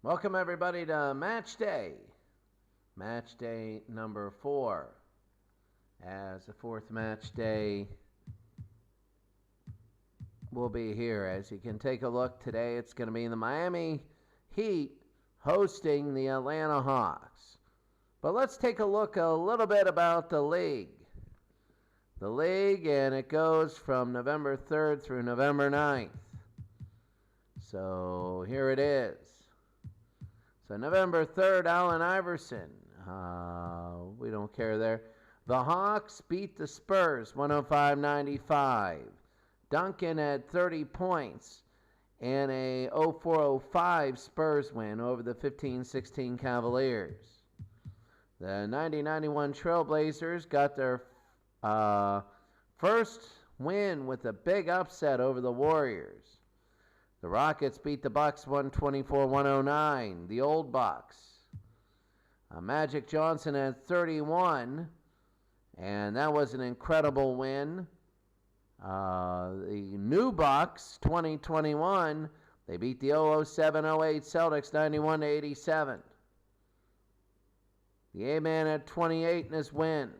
Welcome everybody to match day number 4. As the fourth match day will be here. As you can take a look today, it's going to be the Miami Heat hosting the Atlanta Hawks. But let's take a look a little bit about the league. The league, and it goes from November 3rd through November 9th. So here it is. So November 3rd, Allen Iverson. We don't care there. The Hawks beat the Spurs 105-95. Duncan had 30 points in a 04-05 Spurs win over the 15-16 Cavaliers. The 90-91 Trailblazers got their first win with a big upset over the Warriors. The Rockets beat the Bucks 124-109, the old Bucks. Magic Johnson had 31, and that was an incredible win. The new Bucks 2021, they beat the 007-08 Celtics 91-87. The A-Man had 28 in his win.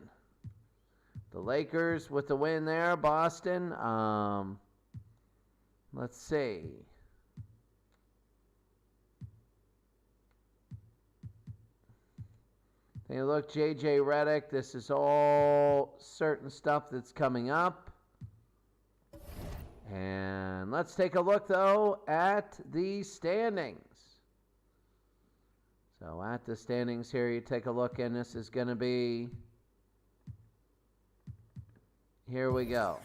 The Lakers with the win there, Boston. Let's see. Take a look, J.J. Redick. This is all certain stuff that's coming up. And let's take a look, though, at the standings. So at the standings here, you take a look, and this is going to be... Here we go.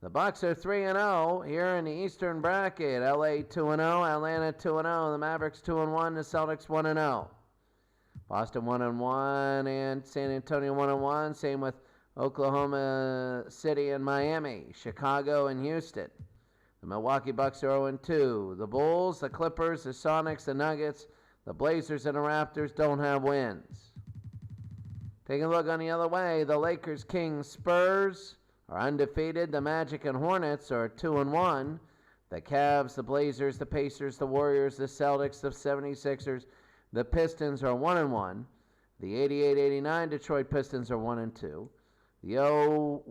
The Bucks are 3-0 here in the Eastern bracket. LA 2-0, Atlanta 2-0, the Mavericks 2-1, the Celtics 1-0. Boston 1-1, and San Antonio 1-1. Same with Oklahoma City and Miami, Chicago and Houston. The Milwaukee Bucks are 0-2. The Bulls, the Clippers, the Sonics, the Nuggets, the Blazers, and the Raptors don't have wins. Taking a look on the other way, the Lakers, Kings, Spurs are undefeated. The Magic and Hornets are 2-1. The Cavs, the Blazers, the Pacers, the Warriors, the Celtics, the 76ers, the Pistons are 1-1. The 88-89 Detroit Pistons are 1-2. The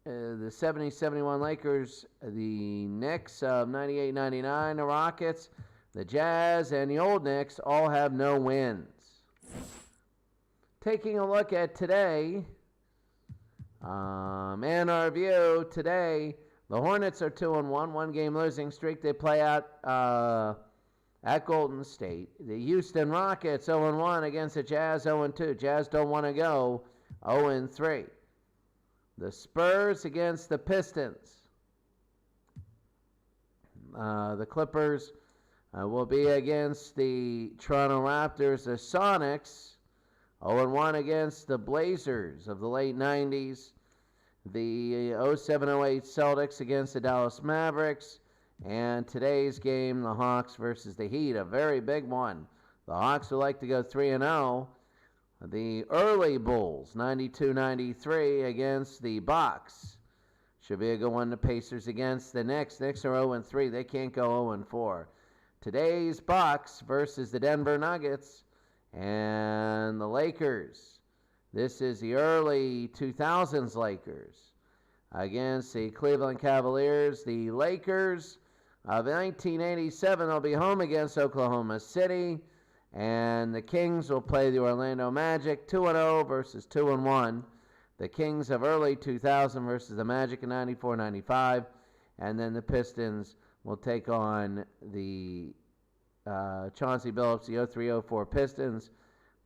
70-71 Lakers, the Knicks of 98-99, the Rockets, the Jazz, and the Old Knicks all have no wins. Taking a look at today, and our view today, the Hornets are 2-1, one-game losing streak. They play out at Golden State. The Houston Rockets 0-1 against the Jazz 0-2. Jazz don't want to go 0-3. The Spurs against the Pistons. The Clippers will be against the Toronto Raptors. The Sonics 0-1 against the Blazers of the late 90s. The 07-08 Celtics against the Dallas Mavericks. And today's game, the Hawks versus the Heat, a very big one. The Hawks would like to go 3-0. The early Bulls, 92-93 against the Bucks. Should be a good one. The Pacers against the Knicks. Knicks are 0-3. They can't go 0-4. Today's Bucks versus the Denver Nuggets and the Lakers. This is the early 2000s Lakers against the Cleveland Cavaliers. The Lakers of 1987 will be home against Oklahoma City. And the Kings will play the Orlando Magic 2-0 versus 2-1. The Kings of early 2000 versus the Magic in 94-95. And then the Pistons will take on the Chauncey Billups, the 03-04 Pistons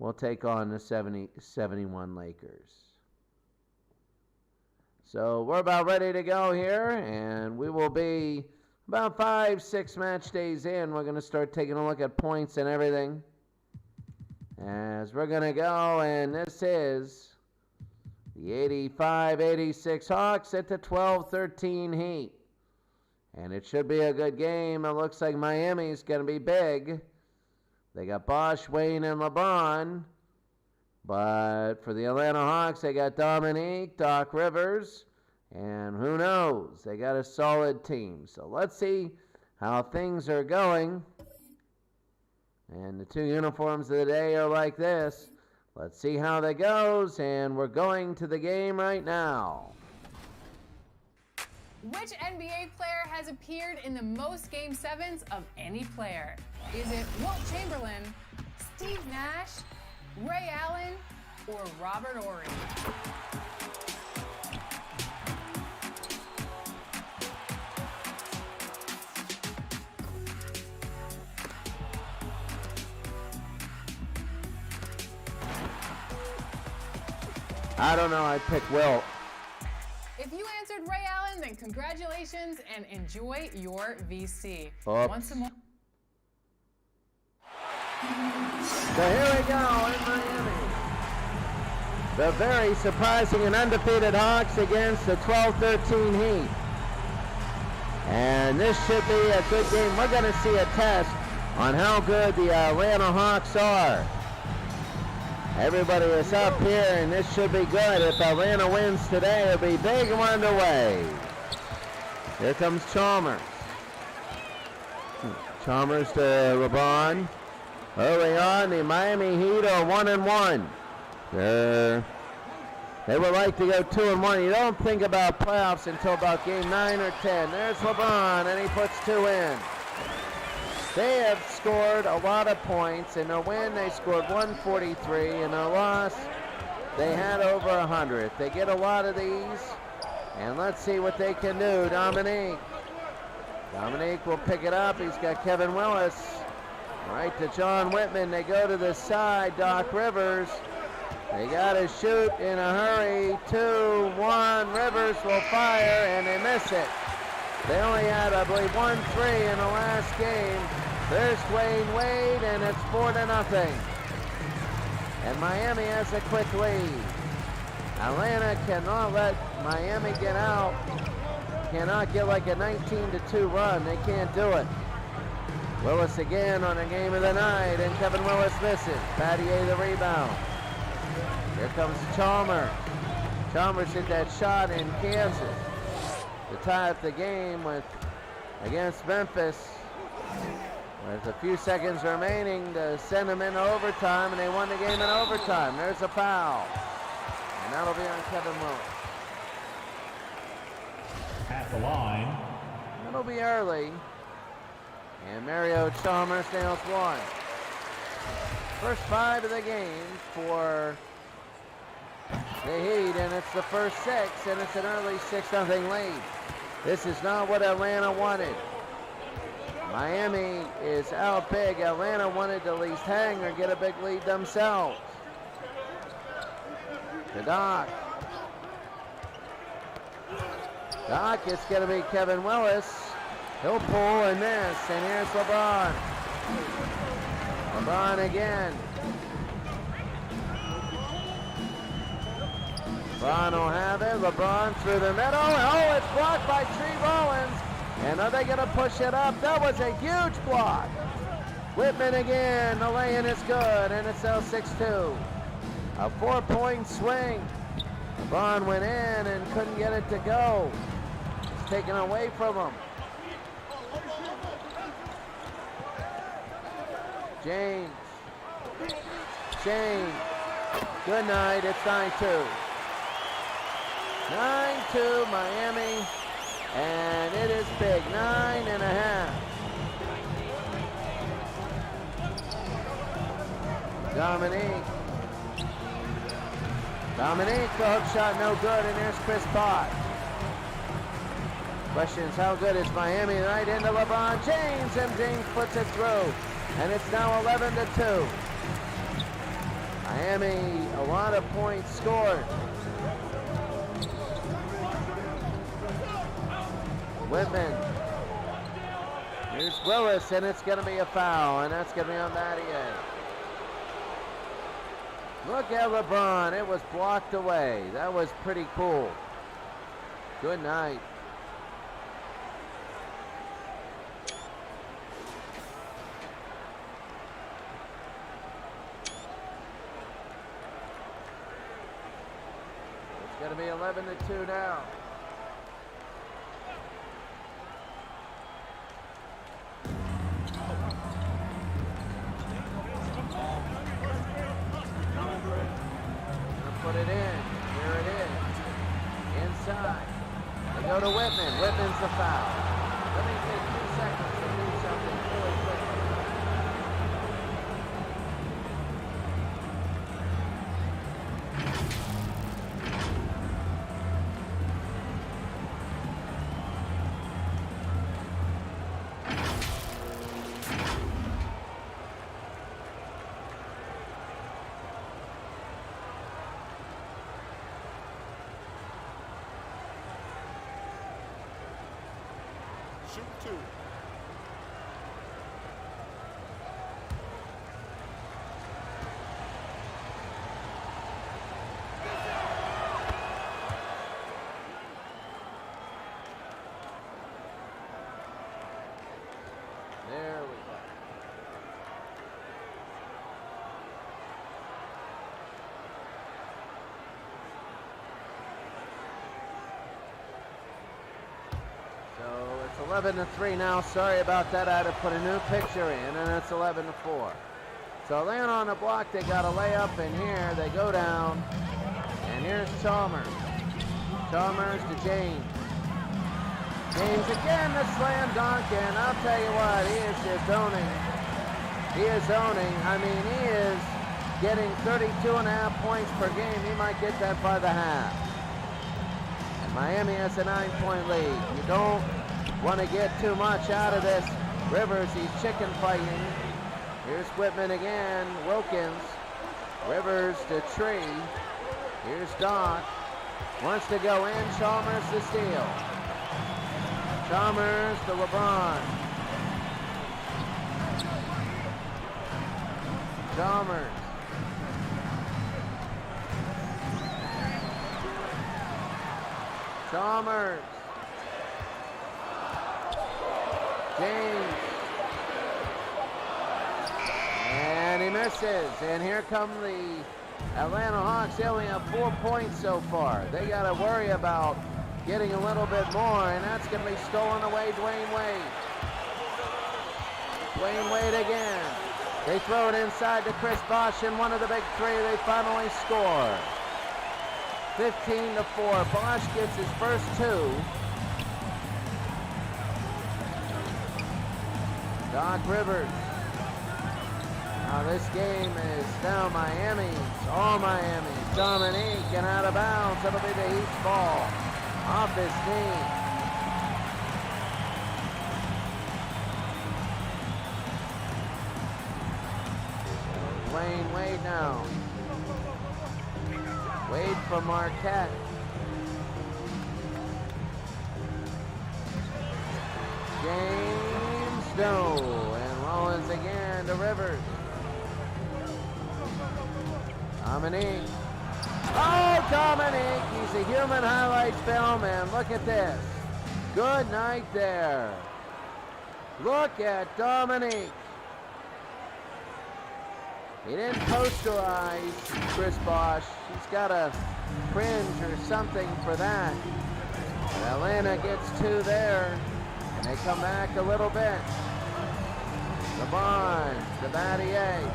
will take on the 70-71 Lakers. So we're about ready to go here, and we will be about 5-6 match days in. We're going to start taking a look at points and everything. As we're going to go, and this is the 85-86 Hawks at the 12-13 Heat. And it should be a good game. It looks like Miami's going to be big. They got Bosh, Wayne, and LeBron. But for the Atlanta Hawks, they got Dominique, Doc Rivers, and who knows? They got a solid team. So let's see how things are going. And the two uniforms of the day are like this. Let's see how that goes, and we're going to the game right now. Which NBA player has appeared in the most Game 7s of any player? Is it Wilt Chamberlain, Steve Nash, Ray Allen, or Robert Horry? I don't know, I pick Wilt. If you answered Ray Allen, then congratulations and enjoy your VC. Oops. Once more. So here we go in Miami. The very surprising and undefeated Hawks against the 12-13 Heat. And this should be a good game. We're going to see a test on how good the Atlanta Hawks are. Everybody is up here, and this should be good. If Atlanta wins today, it'll be big and underway. Here comes Chalmers. Chalmers to LeBron. Early on, the Miami Heat are 1-1. They would like to go 2-1. You don't think about playoffs until about game 9 or 10. There's LeBron, and he puts 2 in. They have scored a lot of points. In their win, they scored 143. In their loss, they had over 100. They get a lot of these, and let's see what they can do. Dominique will pick it up. He's got Kevin Willis. Right to John Whitman. They go to the side. Doc Rivers. They got to shoot in a hurry. 2-1. Rivers will fire, and they miss it. They only had, I believe, 1-3 in the last game. There's Dwayne Wade, and it's 4-0. And Miami has a quick lead. Atlanta cannot let Miami get out. Cannot get like a 19-2 run. They can't do it. Willis again on a game of the night, and Kevin Willis misses. Battier the rebound. Here comes Chalmers. Chalmers hit that shot in Kansas to tie up the game against Memphis. There's a few seconds remaining to send them into overtime, and they won the game in overtime. There's a foul, and that'll be on Kevin Willis. At the line. That'll be early, and Mario Chalmers nails 1. First 5 of the game for the Heat, and it's the first 6, and it's an early 6-0 lead. This is not what Atlanta wanted. Miami is out big. Atlanta wanted to at least hang or get a big lead themselves. To Doc. Doc, it's going to be Kevin Willis. He'll pull and miss, and here's LeBron. LeBron again. LeBron will have it. LeBron through the middle. Oh, it's blocked by Tree Rollins. And are they going to push it up? That was a huge block. Whitman again. The lay-in is good, and it's now 6-2. A 4-point swing. LeBron went in and couldn't get it to go. It's taken away from him. James. Shane. Good night. It's 9-2. 9-2 Miami, and it is big, 9.5. Dominique, the hook shot no good, and there's Chris Potts. Question is, how good is Miami tonight? Into LeBron James, and James puts it through, and it's now 11-2. Miami, a lot of points scored. Whitman. Here's Willis, and it's going to be a foul, and that's going to be on Battier. Look at LeBron. It was blocked away. That was pretty cool. Good night. It's going to be 11-2 now. it in. Here it is. Inside. They go to Whitman. Whitman's the foul. Let me take 2 seconds to do something really quick. Shoot 2. There we go. So it's 11-3 now. Sorry about that. I had to put a new picture in, and it's 11-4. So laying on the block, they got a layup in here. They go down, and here's Chalmers. Chalmers to James. James again, the slam dunk, and I'll tell you what, he is just owning. He is owning. I mean, he is getting 32.5 points per game. He might get that by the half. And Miami has a 9-point lead. You don't want to get too much out of this. Rivers, he's chicken fighting. Here's Whitman again. Wilkins. Rivers to Tree. Here's Doc. Wants to go in. Chalmers to steal. Chalmers to LeBron. Chalmers. Chalmers. James. And he misses. And here come the Atlanta Hawks. They only have 4 points so far. They got to worry about getting a little bit more, and that's going to be stolen away. Dwayne Wade. Dwayne Wade again. They throw it inside to Chris Bosh, and one of the big three. They finally score. 15-4. Bosh gets his first 2. Doc Rivers. Now this game is now Miami's. All Miami. Dominique and out of bounds. It'll be the Heat's ball. Off his knee. Dwayne Wade now. Wade from Marquette. James Doe. And Rollins again to Rivers. Dominique. Oh, Dominique. He's a human highlights film, and look at this. Good night there. Look at Dominique. He didn't posterize Chris Bosh. He's got a fringe or something for that. But Atlanta gets 2 there, and they come back a little bit. LeBron to Battier.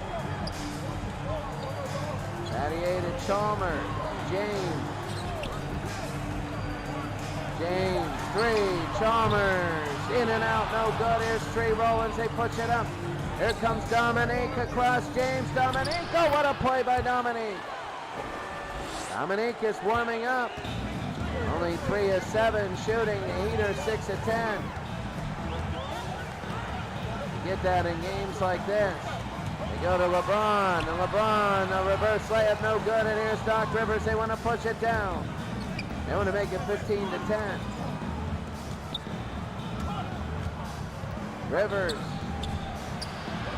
Battier to Chalmers. James. James, 3. Chalmers. In and out, no good. Here's Trey Rollins. They push it up. Here comes Dominique across James. Dominique. Oh, what a play by Dominique. Dominique is warming up. Only 3 of 7 shooting. The Heat are 6 of 10. You get that in games like this. They go to LeBron, and LeBron, a reverse layup, no good, and here's Doc Rivers. They want to push it down. They want to make it 15-10. Rivers.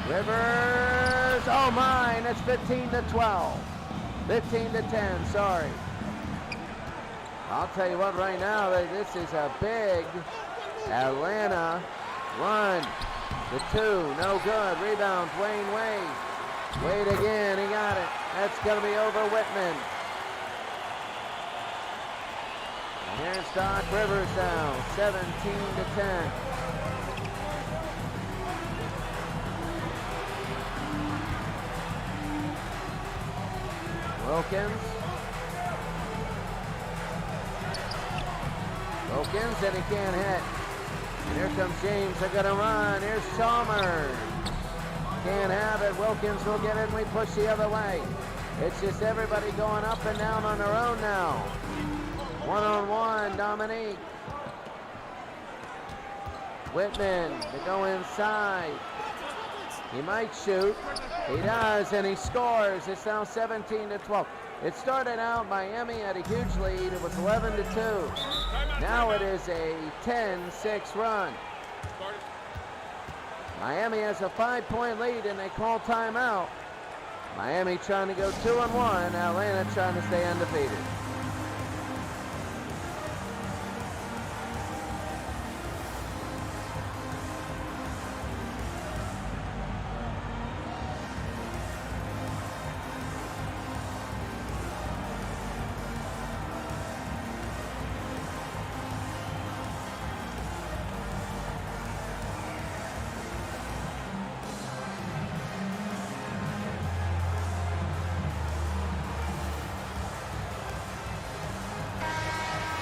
Rivers, oh my, it's 15-12. 15-10, sorry. I'll tell you what, right now, this is a big Atlanta run. The 2, no good. Rebound, Dwayne Wade. Wade again, he got it. That's going to be over Whitman. And here's Doc Rivers now, 17-10. Wilkins. Wilkins, and he can't hit. And here comes James. They're going to run. Here's Chalmers. Can't have it. Wilkins will get it, and we push the other way. It's just everybody going up and down on their own now. One-on-one, Dominique. Whitman to go inside. He might shoot. He does, and he scores. It's now 17-12. It started out, Miami had a huge lead. It was 11-2. Now it is a 10-6 run. Miami has a 5-point lead, and they call timeout. Miami trying to go 2-1. Atlanta trying to stay undefeated.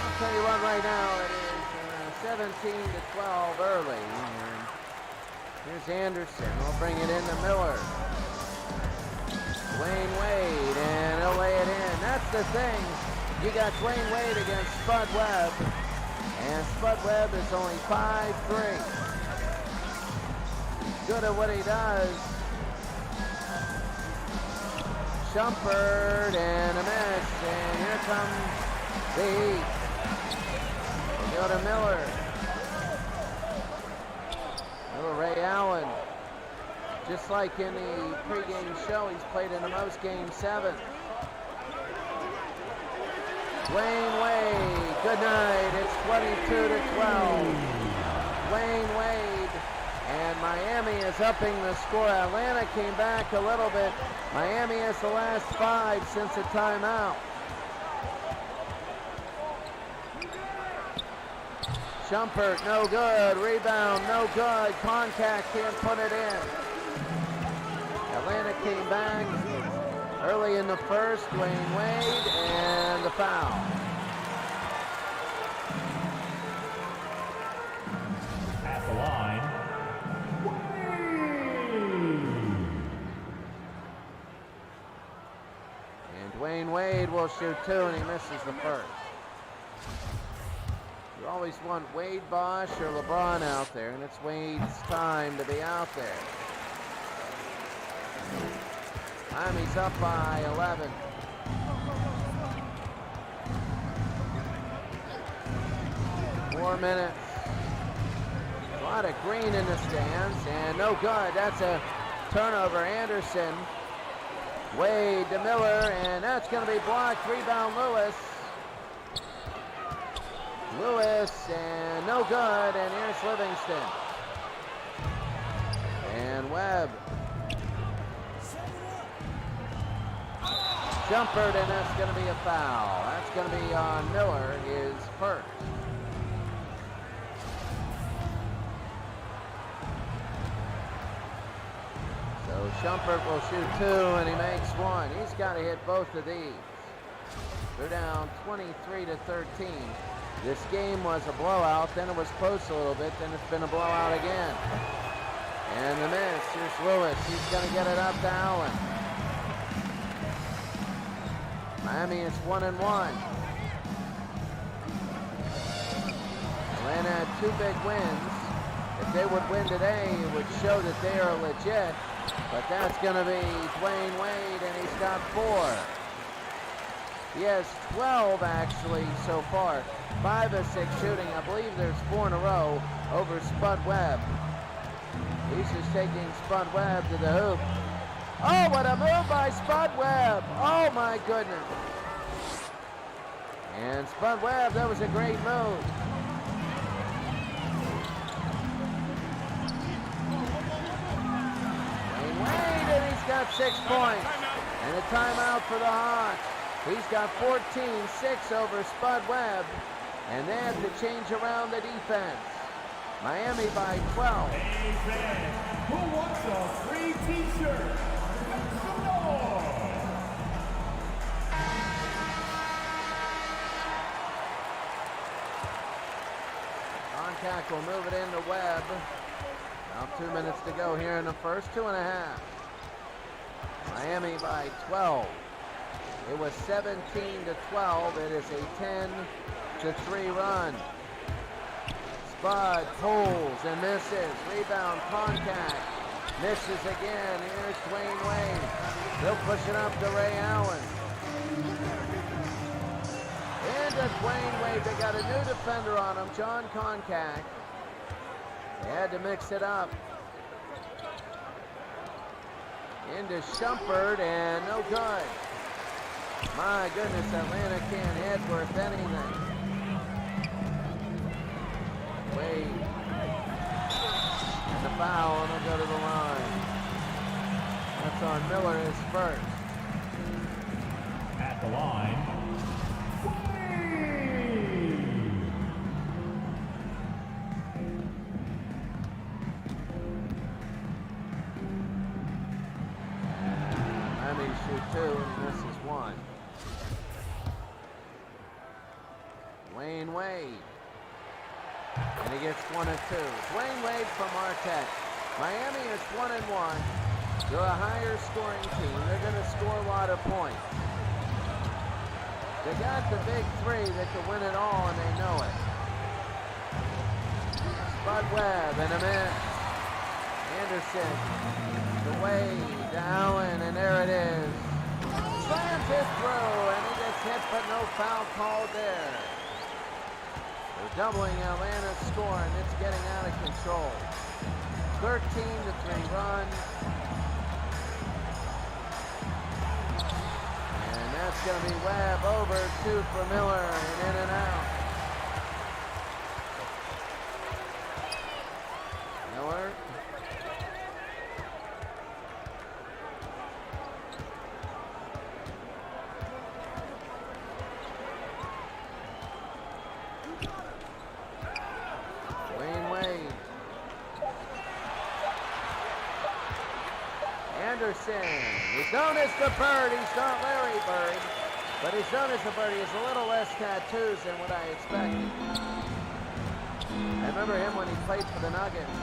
I'll tell you what, right now it is 17-12 early. And here's Anderson. We'll bring it into Miller. Dwayne Wade, and he'll lay it in. That's the thing. You got Dwayne Wade against Spud Webb, and Spud Webb is only 5'3". Good at what he does. Shumpert, and a miss, and here comes the Heat. They go to Miller. Little Ray Allen. Just like in the pregame show, he's played in the most game 7. Dwayne Wade, good night. It's 22-12. Dwayne Wade, and Miami is upping the score. Atlanta came back a little bit. Miami has the last 5 since the timeout. Shumpert, no good. Rebound, no good. Contact, can't put it in. Atlanta came back early in the first. Dwayne Wade, and the foul. At the line, And Dwayne Wade will shoot 2, and he misses the first. You always want Wade, Bosch, or LeBron out there, and it's Wade's time to be out there. Miami's up by 11. Four minutes. A lot of green in the stands, and no good. That's a turnover. Anderson. Wade to Miller, and that's going to be blocked. Rebound Lewis. Lewis, and no good, and here's Livingston. And Webb. Shumpert, and that's going to be a foul. That's going to be on Miller, his first. So Shumpert will shoot 2, and he makes 1. He's got to hit both of these. They're down 23-13. This game was a blowout, then it was close a little bit, then it's been a blowout again. And the miss, here's Lewis. He's going to get it up to Allen. Miami is 1-1. Atlanta had 2 big wins. If they would win today, it would show that they are legit. But that's going to be Dwayne Wade, and he's got 4. He has 12 actually so far. 5 of 6 shooting. I believe there's 4 in a row over Spud Webb. He's just taking Spud Webb to the hoop. Oh, what a move by Spud Webb. Oh my goodness. And Spud Webb, that was a great move. Dwayne Wade, and he's got 6 points. And a timeout for the Hawks. He's got 14-6 over Spud Webb, and they have to change around the defense. Miami by 12. hey fans, who wants a free t-shirt? Some more. back will move it into Webb. About 2 minutes to go here in the first, 2.5. Miami by 12. It was 17-12. It is a 10-3 run. Spud pulls and misses. Rebound, contact. Misses again. Here's Dwayne Wade. They'll push it up to Ray Allen. And to Dwayne Wade. They got a new defender on him, John Concack. They had to mix it up. Into Shumpert, and no good. My goodness, Atlanta can't hit worth anything. Wade. And the foul, and they'll go to the line. That's on Miller, his first. At the line, Miami shoot 2, and he misses 1. Dwayne Wade. And he gets 1 of 2. Dwayne Wade from Marquette. Miami is 1-1. They're a higher scoring team. They're going to score a lot of points. They got the big three that can win it all, and they know it. Spud Webb and a miss. Anderson to Wade, to Allen, and there it is. Slams it through, and he gets hit, but no foul called there. They're doubling Atlanta's score, and it's getting out of control. 13-3 run. And that's going to be Webb over 2 for Miller, and in and out. Miller. Dwayne Wade. Anderson. He's known as the Bird. He's not Larry Bird, but he's known as the Bird. He has a little less tattoos than what I expected. I remember him when he played for the Nuggets.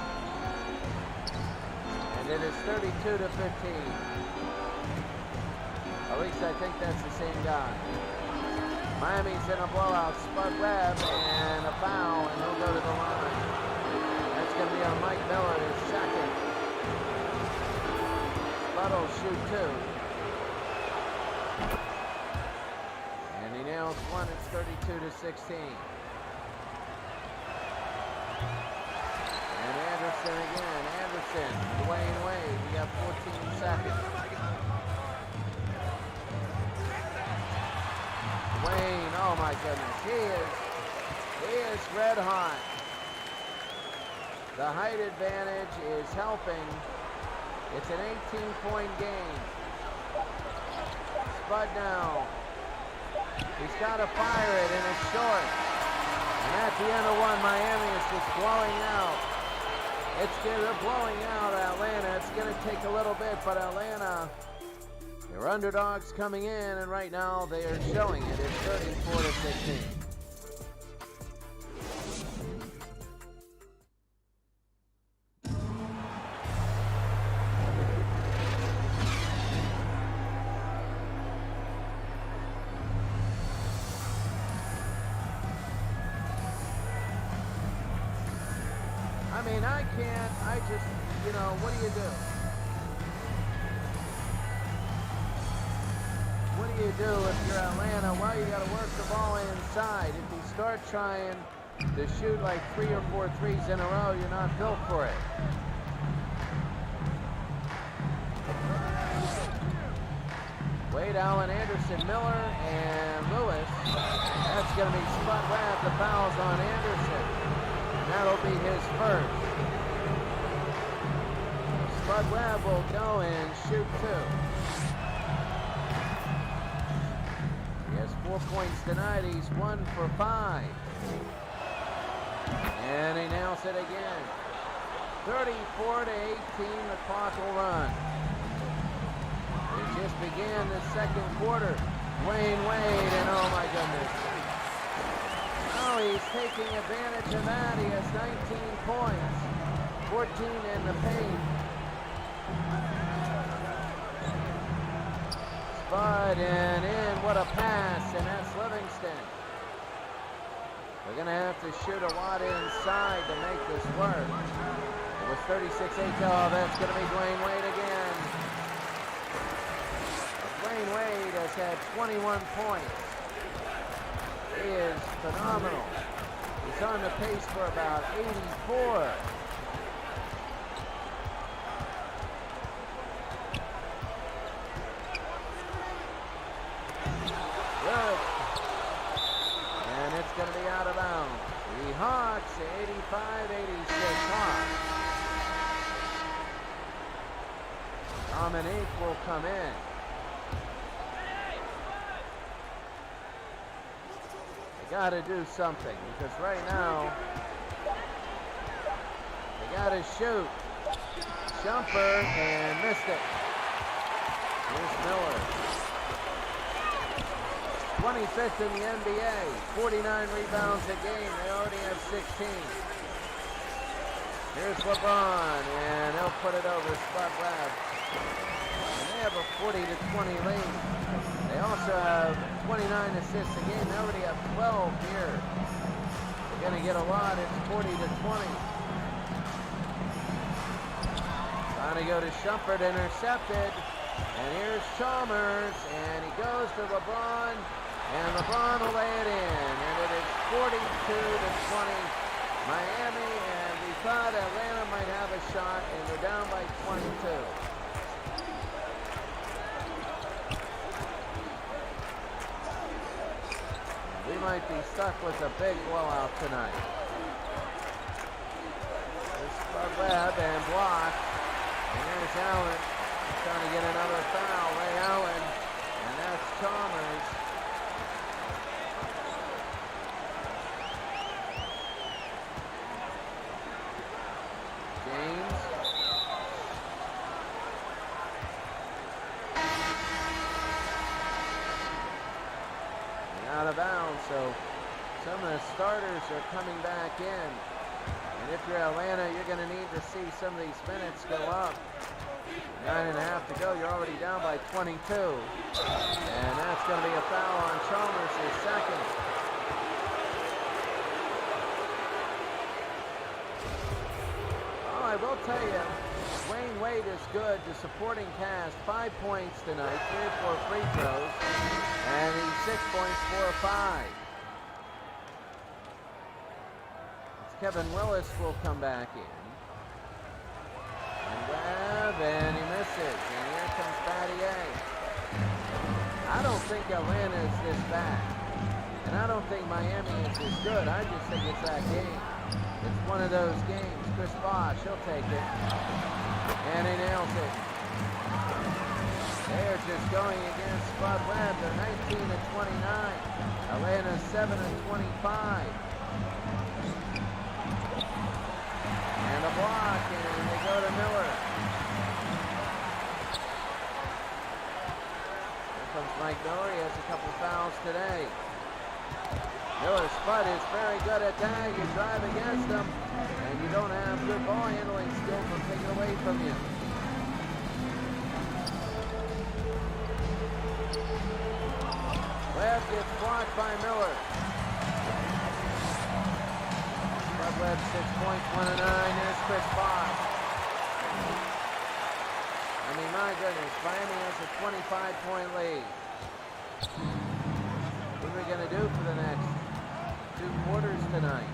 And it is 32-15. At least I think that's the same guy. Miami's in a blowout. Spud Webb and a foul, and he'll go to the line. That's going to be on Mike Miller, his second. Spud will shoot 2. And he nails 1. It's 32-16. And Anderson again. Anderson, Dwayne Wade. We got 14 seconds. Dwayne, oh my goodness, he is red hot. The height advantage is helping. It's an 18-point game. Spud now. He's got to fire it, and it's short. And at the end of 1, Miami is just blowing out. They're blowing out Atlanta. It's going to take a little bit, but Atlanta, they're underdogs coming in, and right now they are showing it. It's 34-16. I mean, what do you do? What do you do if you're Atlanta? Well, you got to work the ball inside. If you start trying to shoot like 3 or 4 threes in a row, you're not built for it. Wade, Allen, Anderson, Miller, and Lewis. That's going to be Spud Webb. The foul's on Anderson. And that'll be his first. Spud Webb will go and shoot 2. He has 4 points tonight. He's 1 for 5. And he nails it again. 34-18, the clock will run. It just began the second quarter. Dwayne Wade, and oh my goodness. Now he's taking advantage of that. He has 19 points, 14 in the paint. Spud and in, what a pass, and that's Livingston. They're going to have to shoot a lot inside to make this work. It was 36-8. Oh, that's going to be Dwayne Wade again. Dwayne Wade has had 21 points. He is phenomenal. He's on the pace for about 84. Good. And it's going to be out of bounds. The Hawks, 85-86 Hawks. Dominique will come in. They got to do something because right now they got to shoot. Jumper and missed it. Here's Miller. 25th in the NBA, 49 rebounds a game. They already have 16. Here's LeBron, and he'll put it over Spud Webb. And they have a 40-20 lead. They also have 29 assists a game. They already have 12 here. They're going to get a lot. It's 40-20. Trying to go to Shumpert, intercepted. And here's Chalmers, and he goes to LeBron. And LeBron will lay it in, and it is 42-20 Miami, and we thought Atlanta might have a shot, and they're down by 22. We might be stuck with a big blowout tonight. There's Spud Webb and blocked, and there's Allen trying to get another foul. Ray Allen, and that's Chalmers. Out of bounds, so some of the starters are coming back in. And if you're Atlanta, you're going to need to see some of these minutes go up. 9.5 to go. You're already down by 22. And that's going to be a foul on Chalmers, his second. Oh, I will tell you, Dwayne Wade is good. The supporting cast, 5 points tonight, 3 or 4 free throws. And he's 6 points, 4 or 5. It's Kevin Willis will come back in. And Webb, and he misses. And here comes Battier. I don't think Atlanta is this bad. And I don't think Miami is this good. I just think it's that game. It's one of those games. Chris Bosh, he'll take it. And he nails it. They're just going against Spud Webb. They're 19-29. Atlanta 7-25. And a block, and they go to Miller. Here comes Mike Miller. He has a couple fouls today. Miller, Spud is very good at that. You drive against him, and you don't have good ball handling skills. Will take it away from you. Webb gets blocked by Miller. Spud Webb 6 points, 1 of 9. There's Chris Bosh. I mean, my goodness, Miami has a 25-point lead. What are we going to do for the next 2 quarters tonight?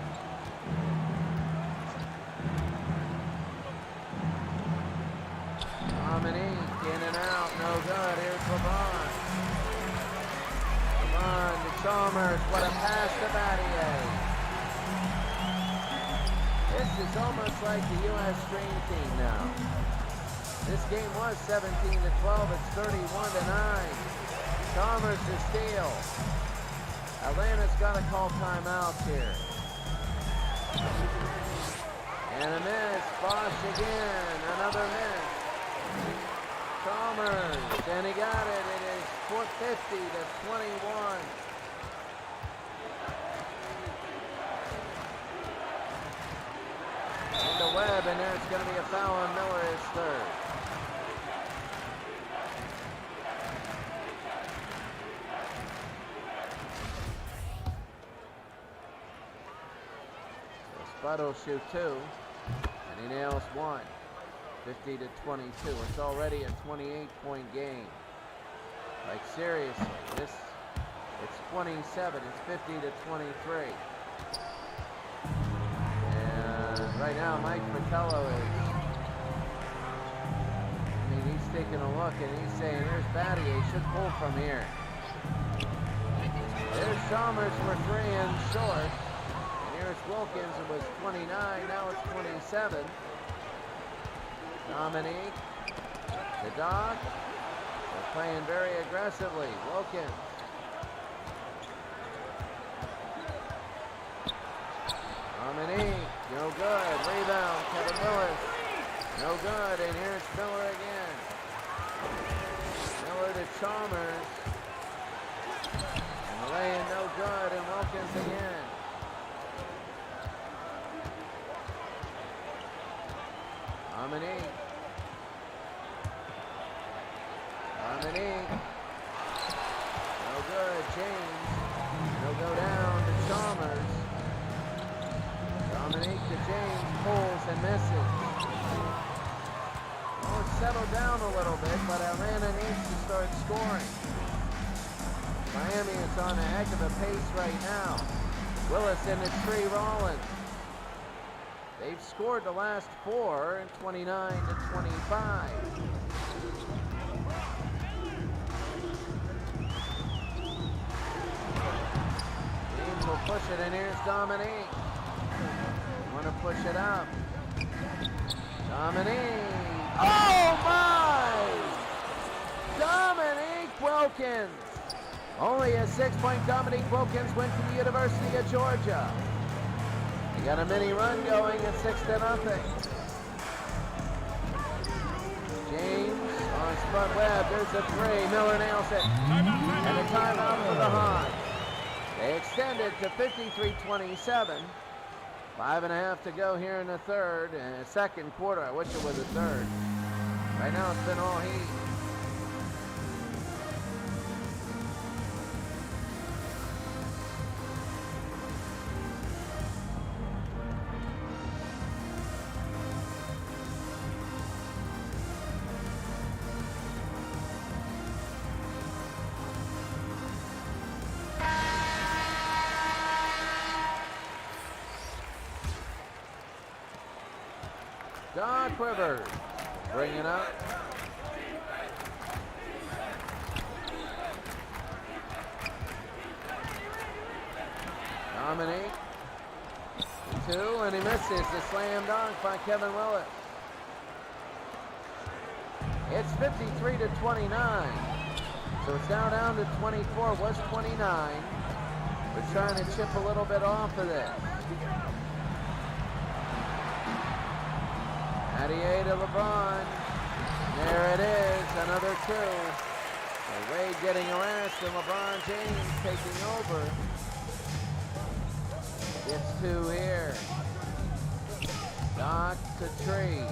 Dominique in and out, no good. Here's LeBron. LeBron to Chalmers, what a pass to Battier. This is almost like the U.S. Dream Team now. This game was 17-12, it's 31-9. Chalmers to steal. Atlanta's got to call timeouts here. And a miss, Bosh again, another miss. Chalmers, and he got it. It is 450-21. Into Webb, and there's going to be a foul on Miller, his third. Spud will shoot 2, and he nails 1. 50 to 22. It's already a 28-point game. Like seriously, it's 27. It's 50 to 23. And right now, Mike Fratello he's taking a look and he's saying, "Here's Battier. He should pull from here." There's Chalmers for 3 and short. Here's Wilkins. It was 29, now it's 27. Dominique, the Dog. They're playing very aggressively. Wilkins. Dominique, no good. Rebound, Kevin Willis. No good, and here's Miller again. Miller to Chalmers. And the lay-in no good, and Wilkins again. Dominique. No good. James. He'll go down to Chalmers. Dominique to James. Pulls and misses. Well, it's settled down a little bit, but Atlanta needs to start scoring. Miami is on a heck of a pace right now. Willis into Tree Rollins. They've scored the last 4 in 29 to 25. James will push it, and here's Dominique. Want to push it up. Dominique. Oh my! Dominique Wilkins. Only a 6-point Dominique Wilkins went to the University of Georgia. He got a mini run going at 6-0. James on Spud Webb. There's a 3. Miller nails it. And a timeout for the Hawks. They extended to 53-27. 5.5 to go here in the third and second quarter. I wish it was a third. Right now it's been all heat. Don Quivers bringing up. Dominique. 2, and he misses the slam dunk by Kevin Willis. It's 53 to 29. So it's now down to 24. Was 29. We're trying to chip a little bit off of this. Battier to LeBron. There it is, another 2. Wade getting harassed and LeBron James taking over. Gets 2 here. Doc to Tree.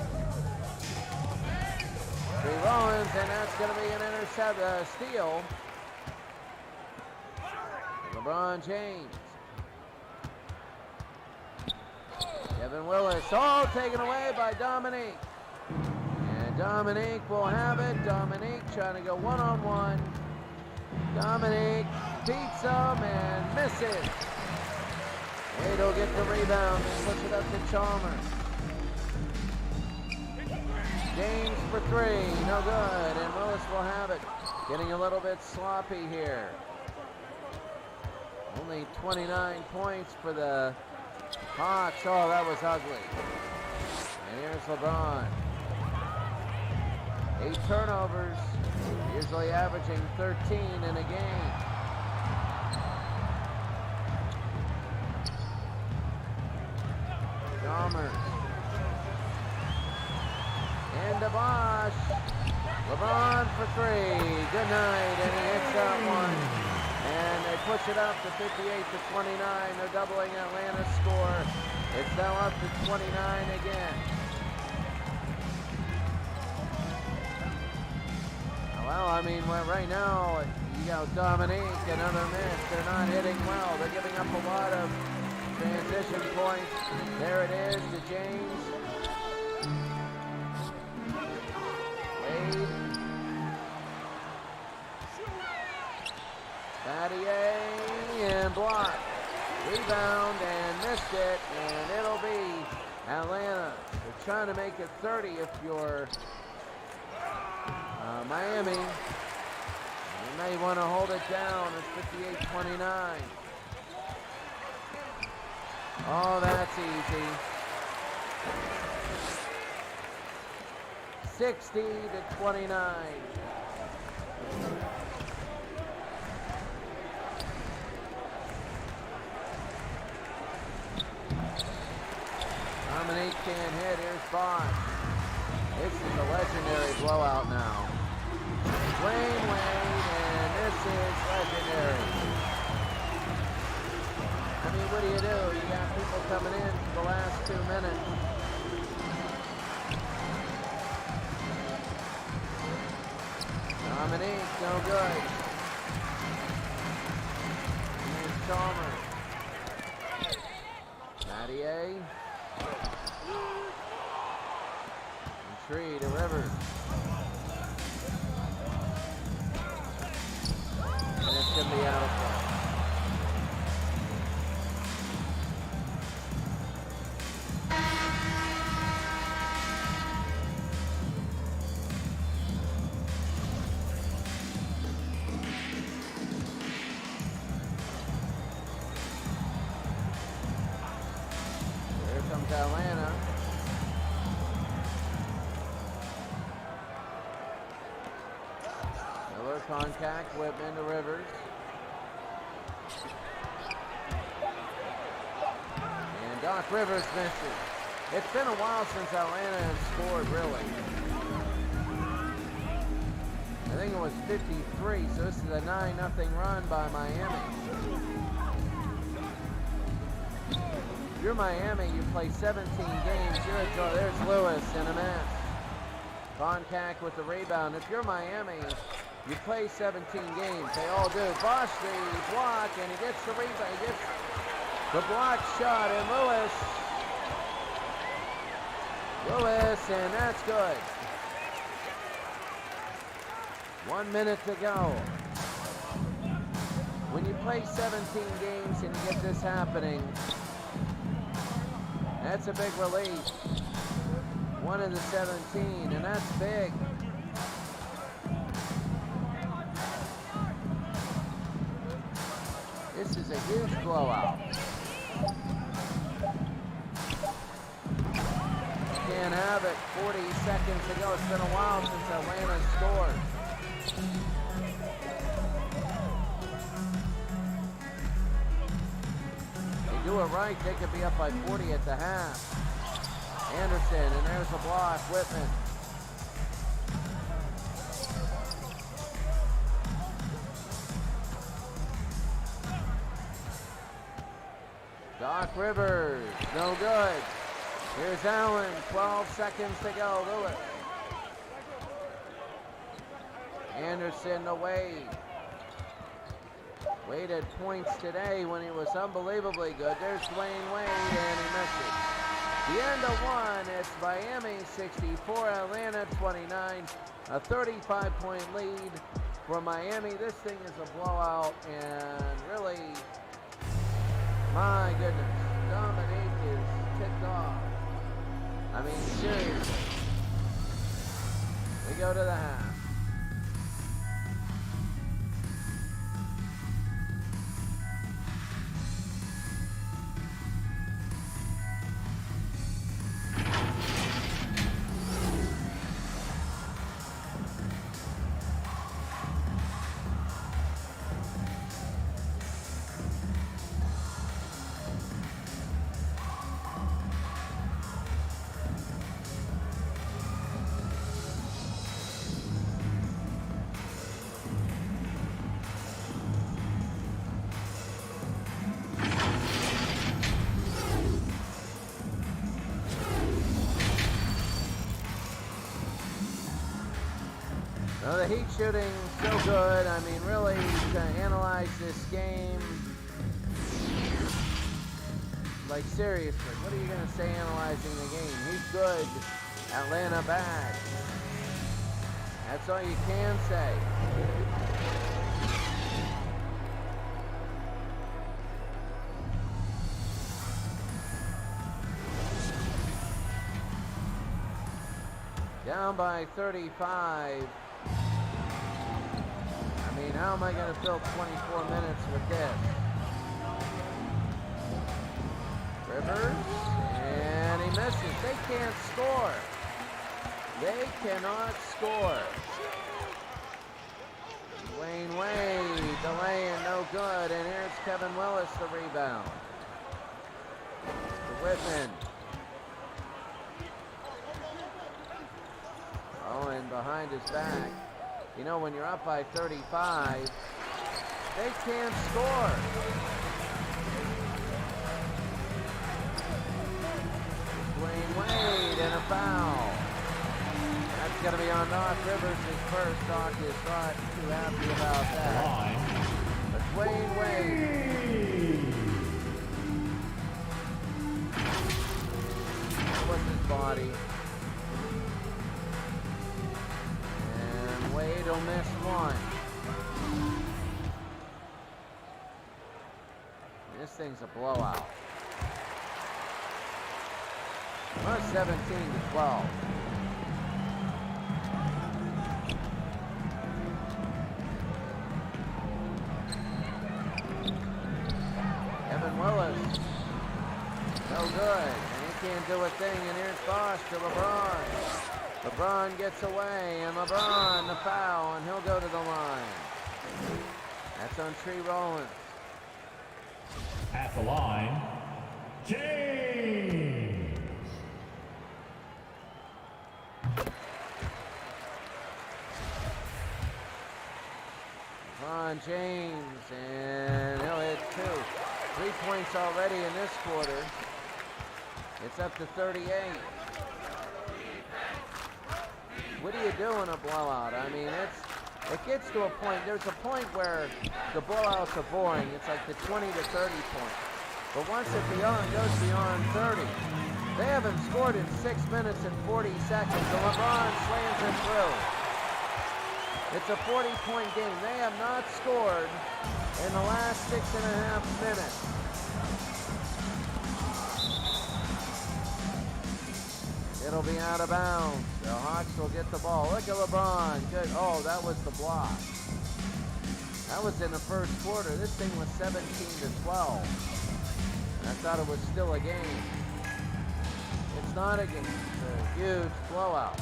Tree Rollins, and that's going to be an steal. LeBron James. Kevin Willis, all taken away by Dominique. And Dominique will have it. Dominique trying to go one-on-one. Dominique beats him and misses. Wade will get the rebound and push it up to Chalmers. James for 3, no good, and Willis will have it. Getting a little bit sloppy here. Only 29 points for the Hawks. Oh, that was ugly. And here's LeBron. 8 turnovers, usually averaging 13 in a game. Chalmers. Into Bosch. LeBron for 3. Good night, and he hits that one. And they push it up to 58 to 29. They're doubling Atlanta's score. It's now up to 29 again. Well, I mean, right now, you got Dominique, another miss. They're not hitting well. They're giving up a lot of transition points. There it is to James. Wade. Battier and block. Rebound and missed it, and it'll be Atlanta. They're trying to make it 30 if you're Miami. You may want to hold it down. It's 58-29. Oh, that's easy. 60-29. Dominique can't hit. Here's Bosch. This is a legendary blowout now. Wayne Wade, and this is legendary. I mean, what do? You got people coming in for the last 2 minutes. Dominique, no good. Here's Chalmers. Battier. Tree to Rivers. And it's going to be out of play. Here comes Atlanta. Contact, Whitman to Rivers. And Doc Rivers misses. It's been a while since Atlanta has scored, really. I think it was 53, so this is a 9-0 run by Miami. If you're Miami, you play 17 games. You're a draw. There's Lewis in a mess. Contact with the rebound. If you're Miami, you play 17 games. They all do. Bosch the block, and he gets the rebound. He gets the block shot, and Lewis, and that's good. 1 minute to go. When you play 17 games and you get this happening, that's a big relief. 1 of the 17, and that's big. This is a huge blowout. Can't have it. 40 seconds to go. It's been a while since Atlanta scored. They do it right, they could be up by 40 at the half. Anderson, and there's a block. Whitman. Doc Rivers, no good. Here's Allen, 12 seconds to go. Lewis. Anderson to Wade. Wade had points today when he was unbelievably good. There's Dwayne Wade, and he misses. The end of one, it's Miami 64, Atlanta 29. A 35-point lead for Miami. This thing is a blowout, and really, my goodness, Dominique is ticked off. I mean, seriously. We go to the half. the Heat shooting so good. I mean, really, to analyze this game, like seriously, what are you going to say analyzing the game? He's good. Atlanta bad. That's all you can say. Down by 35. I mean, how am I going to fill 24 minutes with this? Rivers, and he misses. They can't score. They cannot score. Dwayne Wade delaying, no good, and here's Kevin Willis the rebound. To Whitman. Oh, and behind his back. You know, when you're up by 35, they can't score. Dwayne Wade and a foul. That's going to be on Doc Rivers, his first. Doc is not too happy about that. But Dwayne Wade. That was his body. And Wade will miss one. This thing's a blowout. Well, 17-12. Kevin Willis, no good, and he can't do a thing, and here's Bosch to LeBron. LeBron gets away, and LeBron the foul, and he'll go to the line. That's on Tree Rollins. At the line, James. LeBron James, and he'll hit 2. 3 points already in this quarter. It's up to 38. What do you do in a blowout? I mean, it gets to a point. There's a point where the blowouts are boring. It's like the 20 to 30 point. But once it goes beyond 30, they haven't scored in 6 minutes and 40 seconds. And LeBron slams it through. It's a 40-point game. They have not scored in the last 6.5 minutes. It'll be out of bounds. The Hawks will get the ball. Look at LeBron. Good. Oh, that was the block. That was in the first quarter. This thing was 17-12. And I thought it was still a game. It's not a game. It's a huge blowout.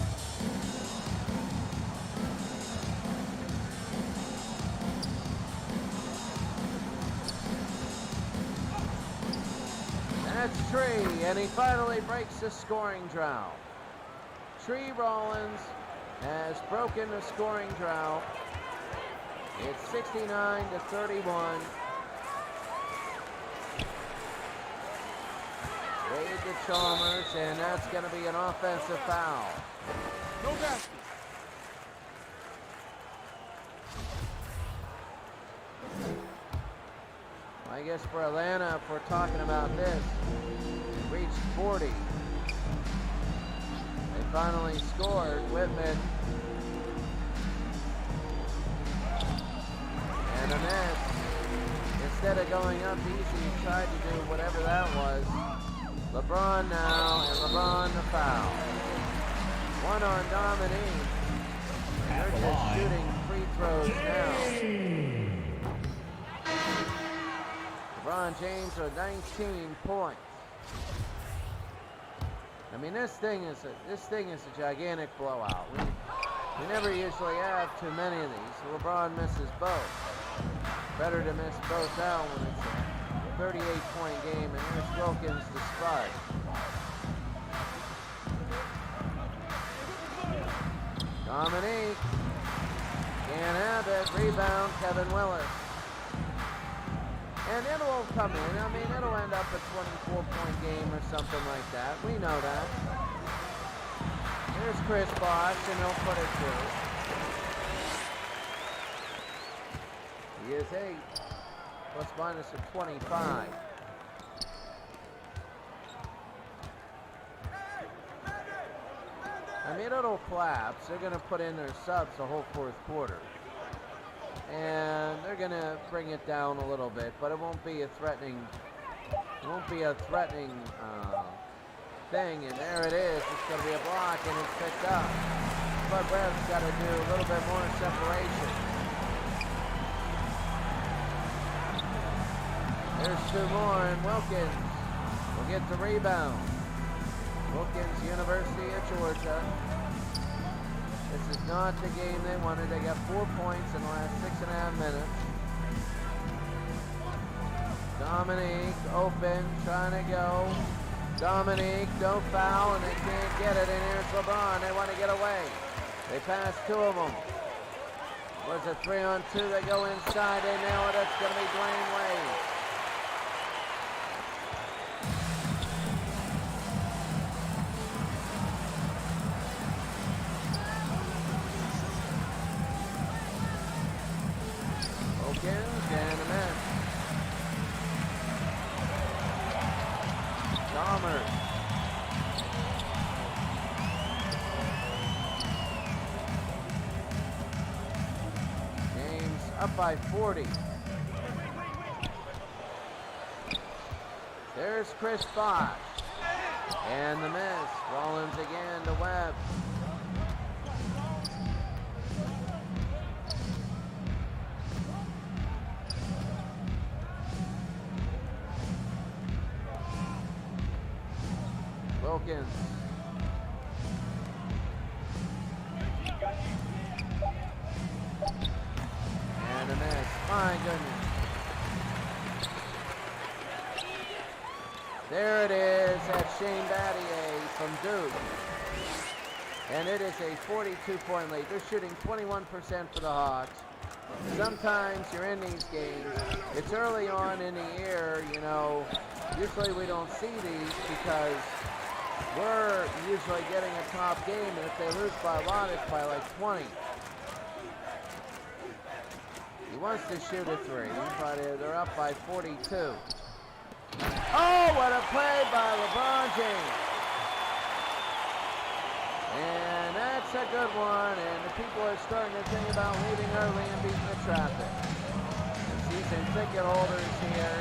That's Tree, and he finally breaks the scoring drought. Tree Rollins has broken the scoring drought. It's 69-31. Wade to Chalmers, and that's going to be an offensive foul. No basket. I guess for Atlanta, if we're talking about this, it reached 40. They finally scored. Whitman. And a miss. Instead of going up easy, he tried to do whatever that was. LeBron now, and LeBron the foul. One on Dominique. They're just shooting free throws now. LeBron James with 19 points. I mean, this thing is a gigantic blowout. We never usually have too many of these. LeBron misses both. Better to miss both out when it's a 38-point game, and here's Wilkins to spud. Dominique can't have it. Rebound, Kevin Willis. And it will come in. I mean, it'll end up a 24-point game or something like that. We know that. Here's Chris Bosh, and he'll put it through. He is 8, plus minus of 25. I mean, it'll collapse. They're going to put in their subs the whole fourth quarter. And they're going to bring it down a little bit, but it won't be a threatening thing. And there it is. It's going to be a block, and it's picked up. But Webb's got to do a little bit more separation. There's 2 more, and Wilkins will get the rebound. Wilkins, University of Georgia. This is not the game they wanted. They got 4 points in the last 6.5 minutes. Dominique open, trying to go. Dominique, no foul, and they can't get it. And here's LeBron. They want to get away. They pass 2 of them. Was a 3-on-2. They go inside. They nail it. That's going to be Dwayne Wade. And a miss. Chalmers. James up by 40. There's Chris Bosh. And the miss. Rollins again to Webb. Wilkins. And a miss. My goodness. There it is. That's Shane Battier from Duke. And it is a 42-point lead. They're shooting 21% for the Hawks. Sometimes you're in these games. It's early on in the year, you know. Usually we don't see these because we're usually getting a top game, and if they lose by a lot, it's by like 20. He wants to shoot a 3, but they're up by 42. Oh, what a play by LeBron James. And that's a good one, and the people are starting to think about leaving early and beating the traffic. The season ticket holders here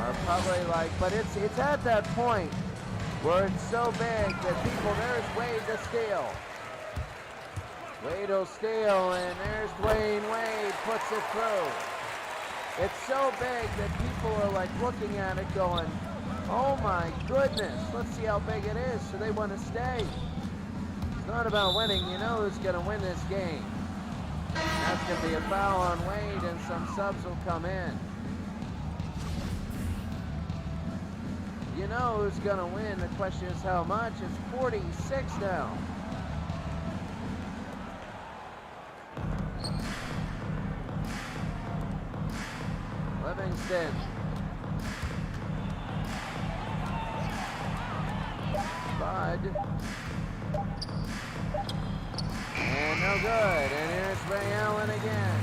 are probably like, but it's at that point where it's so big that people, there's Wade to steal. Wade will steal, and there's Dwayne Wade, puts it through. It's so big that people are like looking at it going, oh my goodness, let's see how big it is, so they want to stay. It's not about winning, you know who's going to win this game. That's going to be a foul on Wade, and some subs will come in. You know who's going to win. The question is how much. It's 46 now. Livingston. Bud. And no good. And here's Ray Allen again.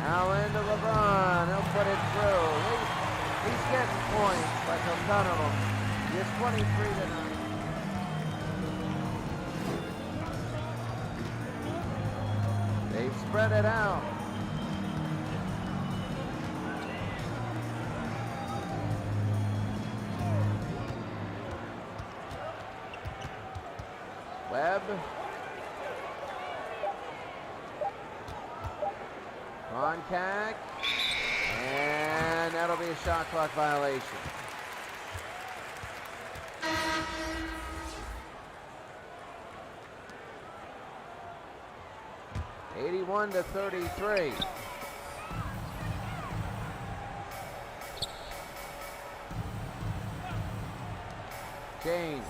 Allen to LeBron. He'll put it through. He's getting points, like a ton of them. He has 23 tonight. They've spread it out. Webb. Contact. And that'll be a shot clock violation. (81 to 33). James.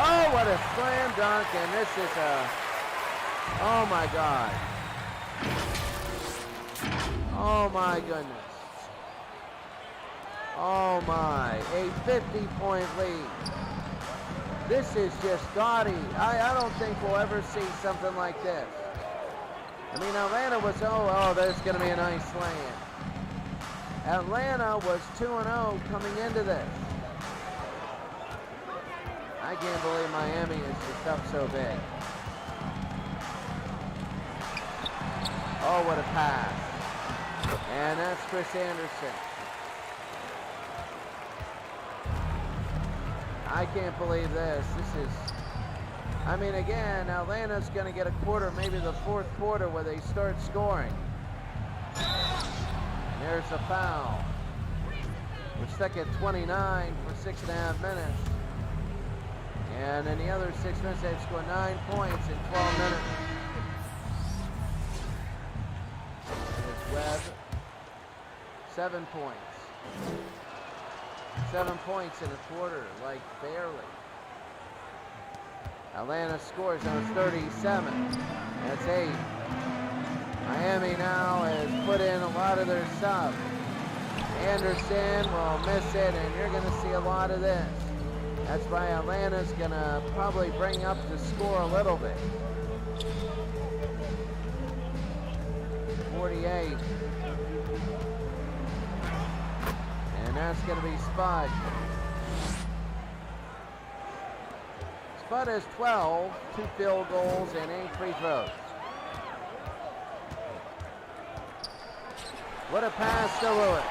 Oh, what a slam dunk, and this is a, oh my God. Oh my goodness. Oh my, a 50-point lead. This is just gaudy. I don't think we'll ever see something like this. I mean, Atlanta was, there's going to be a nice land. Atlanta was 2-0 coming into this. I can't believe Miami is just up so big. Oh, what a pass. And that's Chris Anderson. I can't believe this. This is, I mean, again, Atlanta's going to get a quarter, maybe the fourth quarter, where they start scoring. There's a foul. We're stuck at 29 for 6.5 minutes. And in the other 6 minutes, they've scored 9 points in 12 minutes. There's Webb. 7 points. 7 points in a quarter, like barely. Atlanta scores on 37. That's 8. Miami now has put in a lot of their subs. Anderson will miss it, and you're going to see a lot of this. That's why Atlanta's going to probably bring up the score a little bit. 48. And that's going to be Spud. Spud has 12, 2 field goals, and 8 free throws. What a pass to Lewis.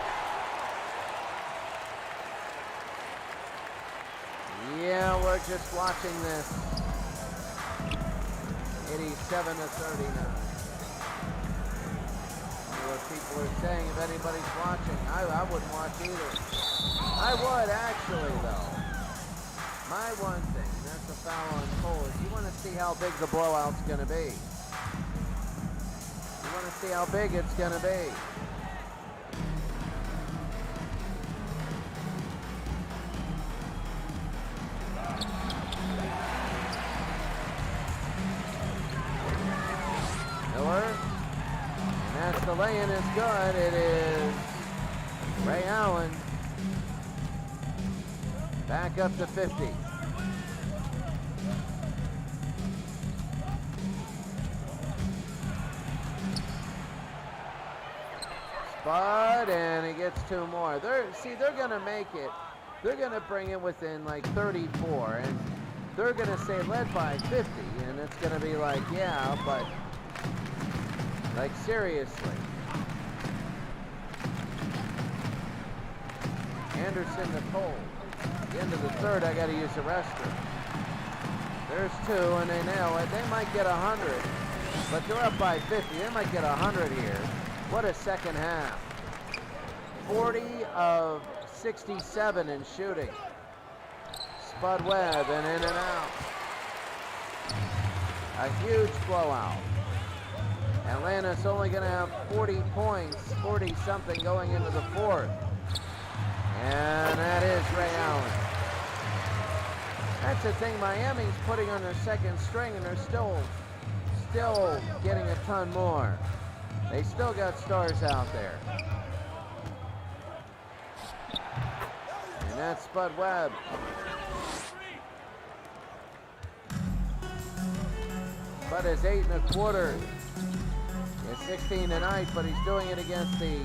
Yeah, we're just watching this. 87-39. What people are saying, if anybody's watching, I wouldn't watch either. I would actually, though. My one thing, that's a foul on Cole, is you want to see how big the blowout's going to be. You want to see how big it's going to be. The lay-in is good. It is Ray Allen back up to 50. Spud, and he gets 2 more. They're going to make it. They're going to bring it within like 34, and they're going to say led by 50, and it's going to be like, yeah, but like, seriously. Anderson to Cole. At the end of the third, I got to use the rester. There's 2, and they nail it. They might get 100, but they're up by 50. They might get 100 here. What a second half. 40 of 67 in shooting. Spud Webb, and in and out. A huge blowout. Atlanta's only going to have 40 points, 40-something going into the fourth. And that is Ray Allen. That's the thing, Miami's putting on their second string, and they're still getting a ton more. They still got stars out there. And that's Spud Webb. Spud is 8 1/4. 16 tonight, but he's doing it against the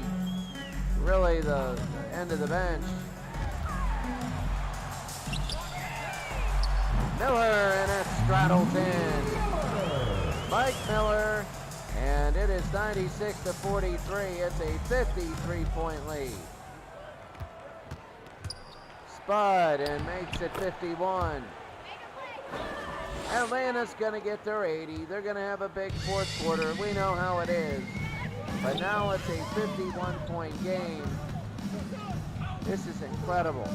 end of the bench. Miller, and it straddles in. Mike Miller, and it is 96-43. It's a 53-point lead. Spud, and makes it 51. Atlanta's going to get their 80. They're going to have a big fourth quarter. We know how it is. But now it's a 51-point game. This is incredible.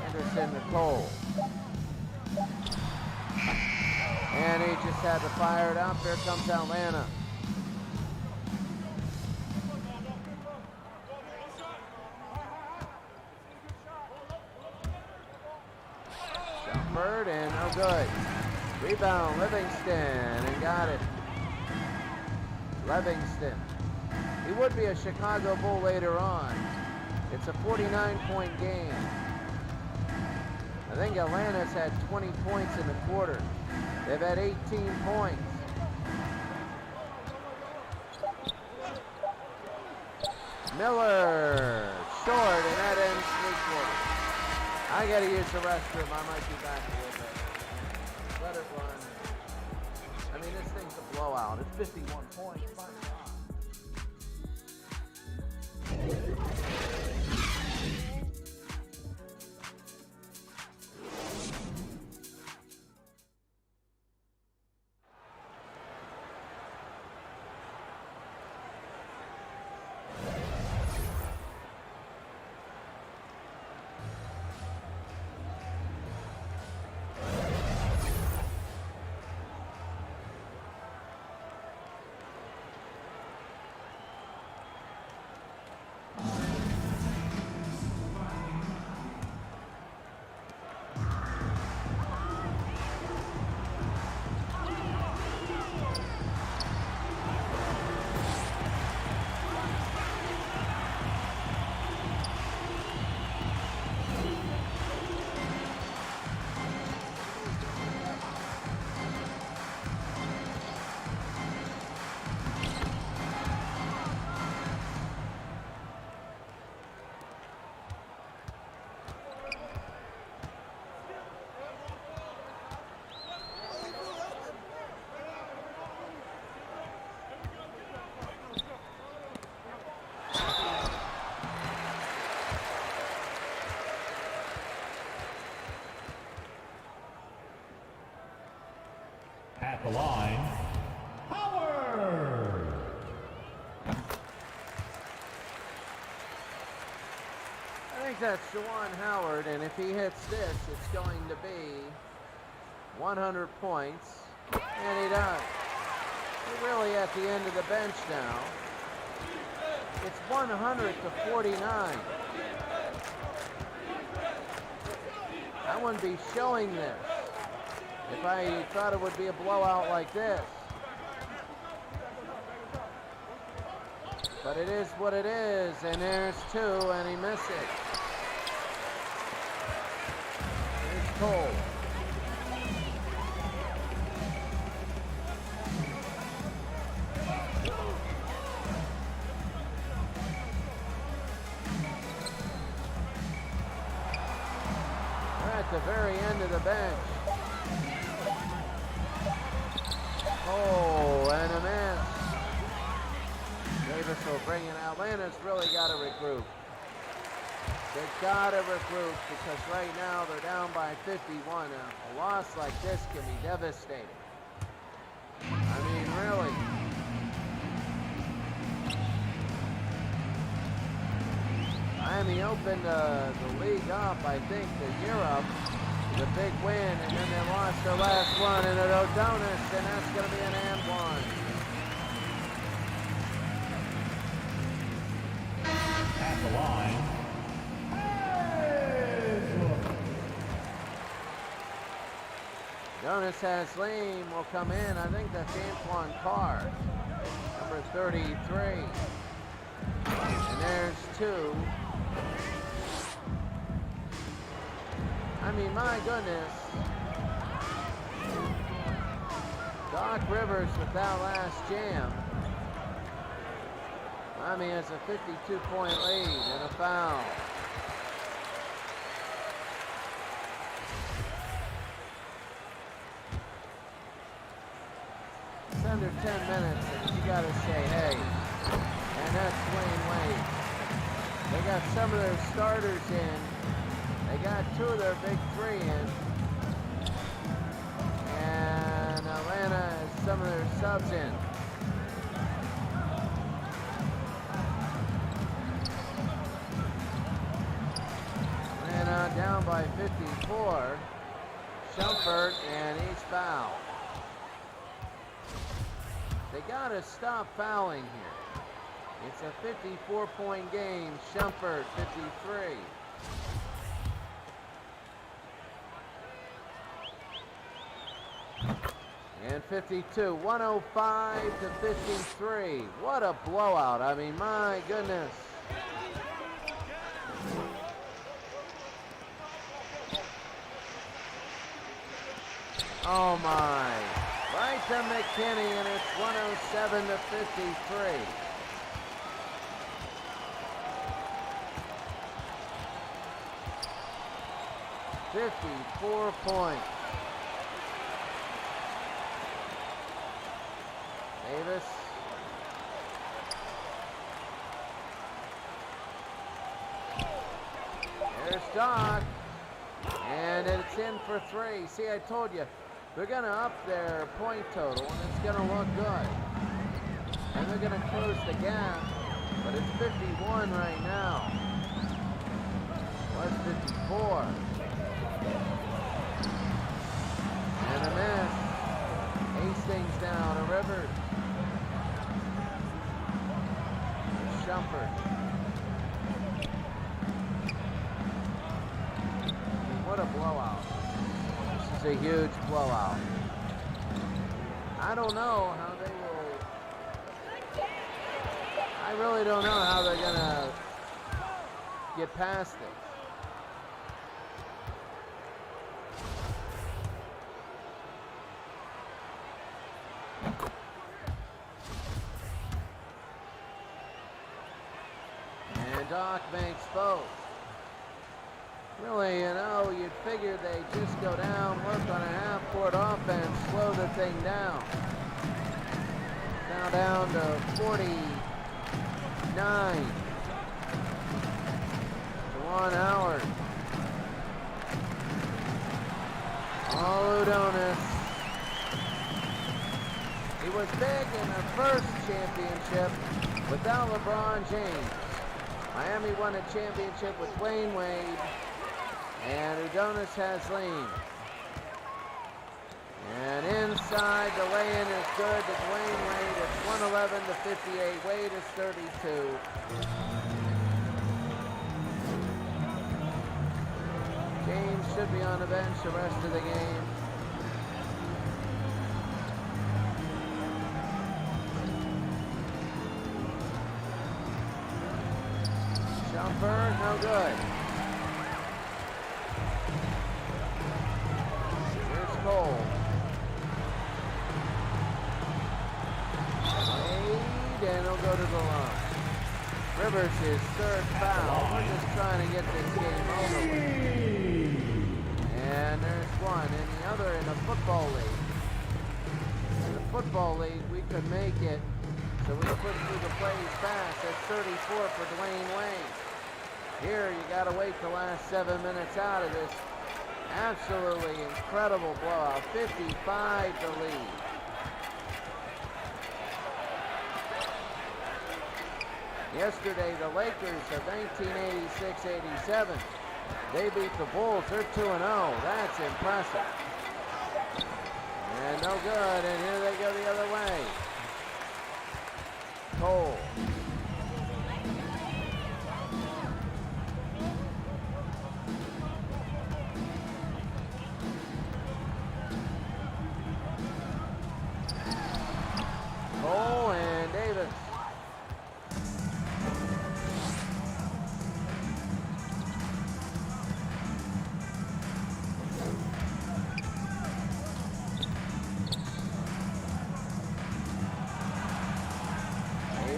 Anderson to Cole. And he just had to fire it up. Here comes Atlanta. Bird, and no good. Rebound, Livingston, and got it. Livingston. He would be a Chicago Bull later on. It's a 49-point game. I think Atlanta's had 20 points in the quarter. They've had 18 points. Miller, short, and that ends three quarters. I gotta use the restroom. I might be back a little bit. Let it run. I mean, this thing's a blowout. It's 51 points. My God. At the line, Howard. I think that's Juwan Howard, and if he hits this, it's going to be 100 points, and he does. We're really at the end of the bench now. It's 100 to 49. I wouldn't be showing this if I thought it would be a blowout like this. But it is what it is, and there's two, and he missed it. It's Cole. We're at the very end of the bench. Oh, and a miss. Davis will bring it. Atlanta's really got to regroup. They've got to regroup because right now they're down by 51. A loss like this can be devastating. I mean, really. Miami opened the league up, I think, to Europe. The big win, and then they lost their last one in Adonis, and that's going to be an and one. At the line, Jonas Haslim will come in. I think that's Antoine Carr, number 33. And there's two. I mean, my goodness. Doc Rivers with that last jam. Miami has a 52-point lead and a foul. It's under 10 minutes, and you got to say, hey. And that's Dwayne Wade. They got some of their starters in. They got two of their big three in. And Atlanta has some of their subs in. Atlanta down by 54. Shumpert, and he's fouled. They got to stop fouling here. It's a 54-point game. Shumpert, 53. And 52, 105 to 53. What a blowout. I mean, my goodness. Oh my. Right to McKinney, and it's 107 to 53. .54 points. Davis. There's Doc. And it's in for 3. See, I told you, they're going to up their point total, and it's going to look good. And they're going to close the gap, but it's 51 right now. Was 54. And a miss. Hastings down to Rivers. Shumpert. What a blowout. This is a huge blowout. I don't know how they will. I really don't know how they're going to get past this. And Doc makes both. Really, you know, you'd figure they'd just go down, work on a half-court offense, slow the thing down. Now down to 49. Juwan Howard. Udonis. He was big in the first championship without LeBron James. Miami won a championship with Dwayne Wade, and Udonis has lean. And inside, the lay-in is good to Dwayne Wade. It's 111 to 58. Wade is 32. James should be on the bench the rest of the game. Shumpert, no good. Here's Cole. Wade, and he'll go to the line. Rivers, his third foul. We're just trying to get this game over with. And there's one. And the other in the football league. In the football league, we could make it so we put through the plays fast. That's 34 for Dwayne Wade. Here, you got to wait the last 7 minutes out of this absolutely incredible blowout. 55 to lead. Yesterday, the Lakers of 1986-87, they beat the Bulls. They're 2-0. That's impressive. And no good, and here they go the other way. Cole. Cole and Davis.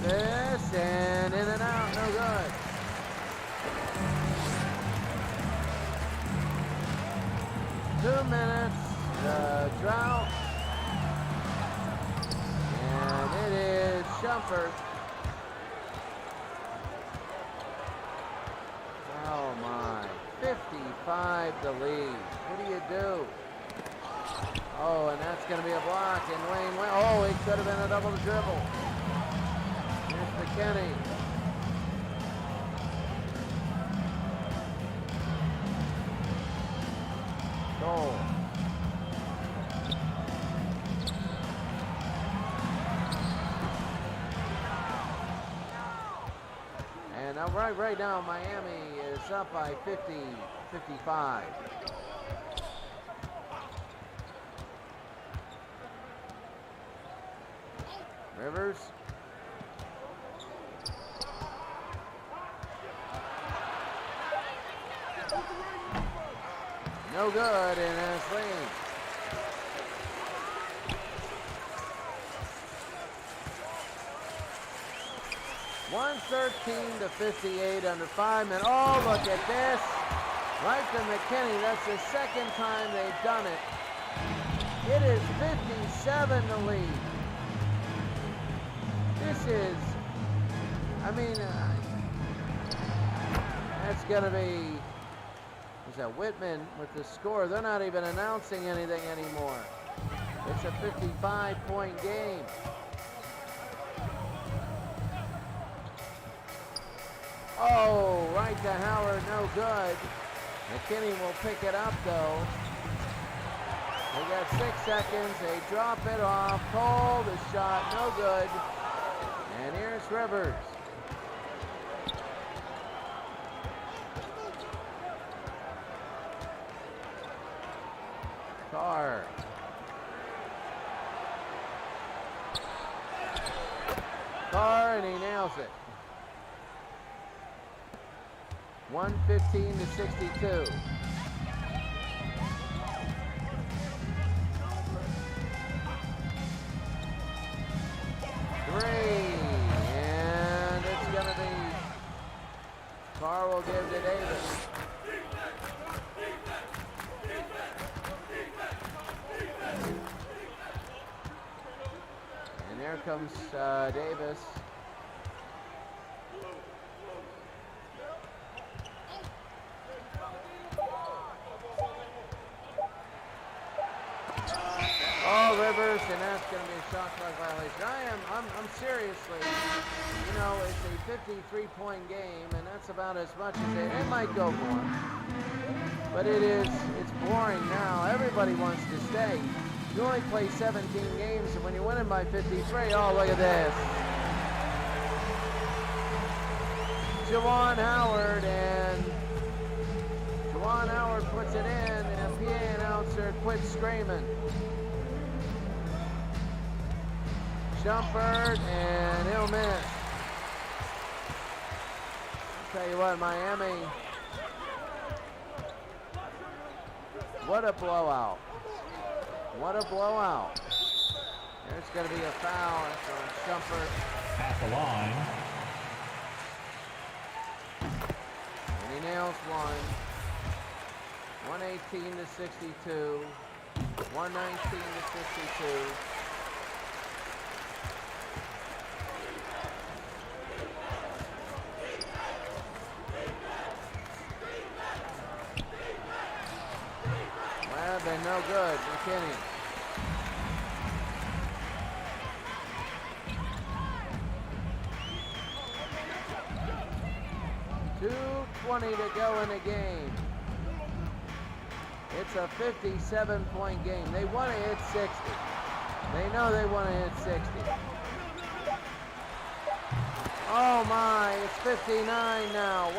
Davis, and in and out, no good. Two minutes, the drought. And it is Shumpert. Oh my, 55 to lead. What do you do? Oh, and that's going to be a block, and Wayne, oh, it could have been a double dribble. Here's McKinney. Goal. And now right now, Miami is up by 55. Rivers. No good, and has lead. (113-58) under 5 minutes. Oh, look at this. Right to McKinney. That's the second time they've done it. It is 57 to lead. This is, I mean, that's going to be, is that Whitman with the score? They're not even announcing anything anymore. It's a 55-point game. Oh, right to Howard, no good. McKinney will pick it up, though. They got 6 seconds. They drop it off. Cole, the shot, no good. And here's Rivers. Carr. Carr, and he nails it. 115-62. And it's going to be, Carr will give to Davis. And there comes Davis. Oh, Rivers, and that's going to be a shot clock violation. I'm seriously, you know, it's a 53-point game, and that's about as much as it might go more. But it's boring now. Everybody wants to stay. You only play 17 games, and when you're winning by 53, oh, look at this. Juwan Howard, and Juwan Howard puts it in, and PA announcer quits screaming. Shumpert, and he'll miss. I'll tell you what, Miami, what a blowout. What a blowout. There's going to be a foul for Shumpert. At the line. And he nails one. 118-62. 119-62. Been no good, McKinney. .220 to go in the game. It's a 57-point game. They want to hit 60. They know they want to hit 60. Oh my, it's 59 now.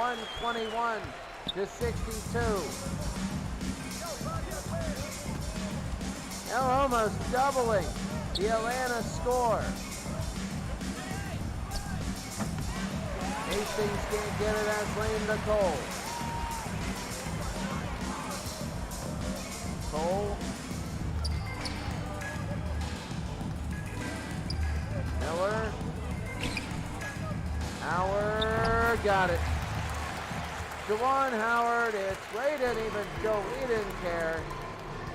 121-62. They're almost doubling the Atlanta score. Hastings can't get it as Lane to Cole. Cole. Miller. Howard got it. Juwan Howard, they didn't even go, he didn't care.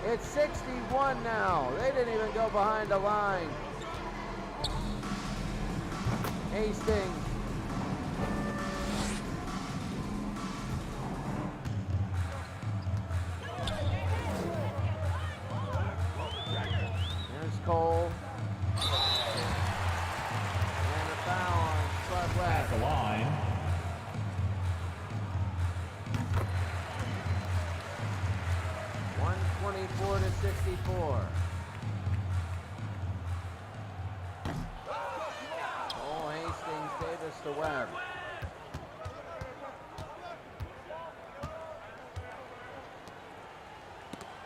It's 61 now. They didn't even go behind the line. Hastings. There's Cole. And a foul on Spud West. At the line. (124-64). Cole, Hastings, Davis to Webb.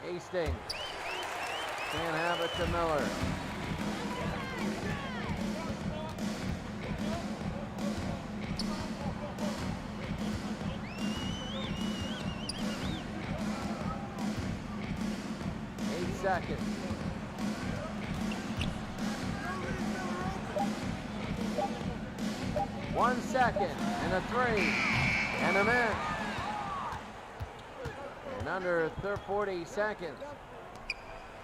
Hastings can't have it to Miller. seconds. One second, and a three, and a miss. In under 40 seconds,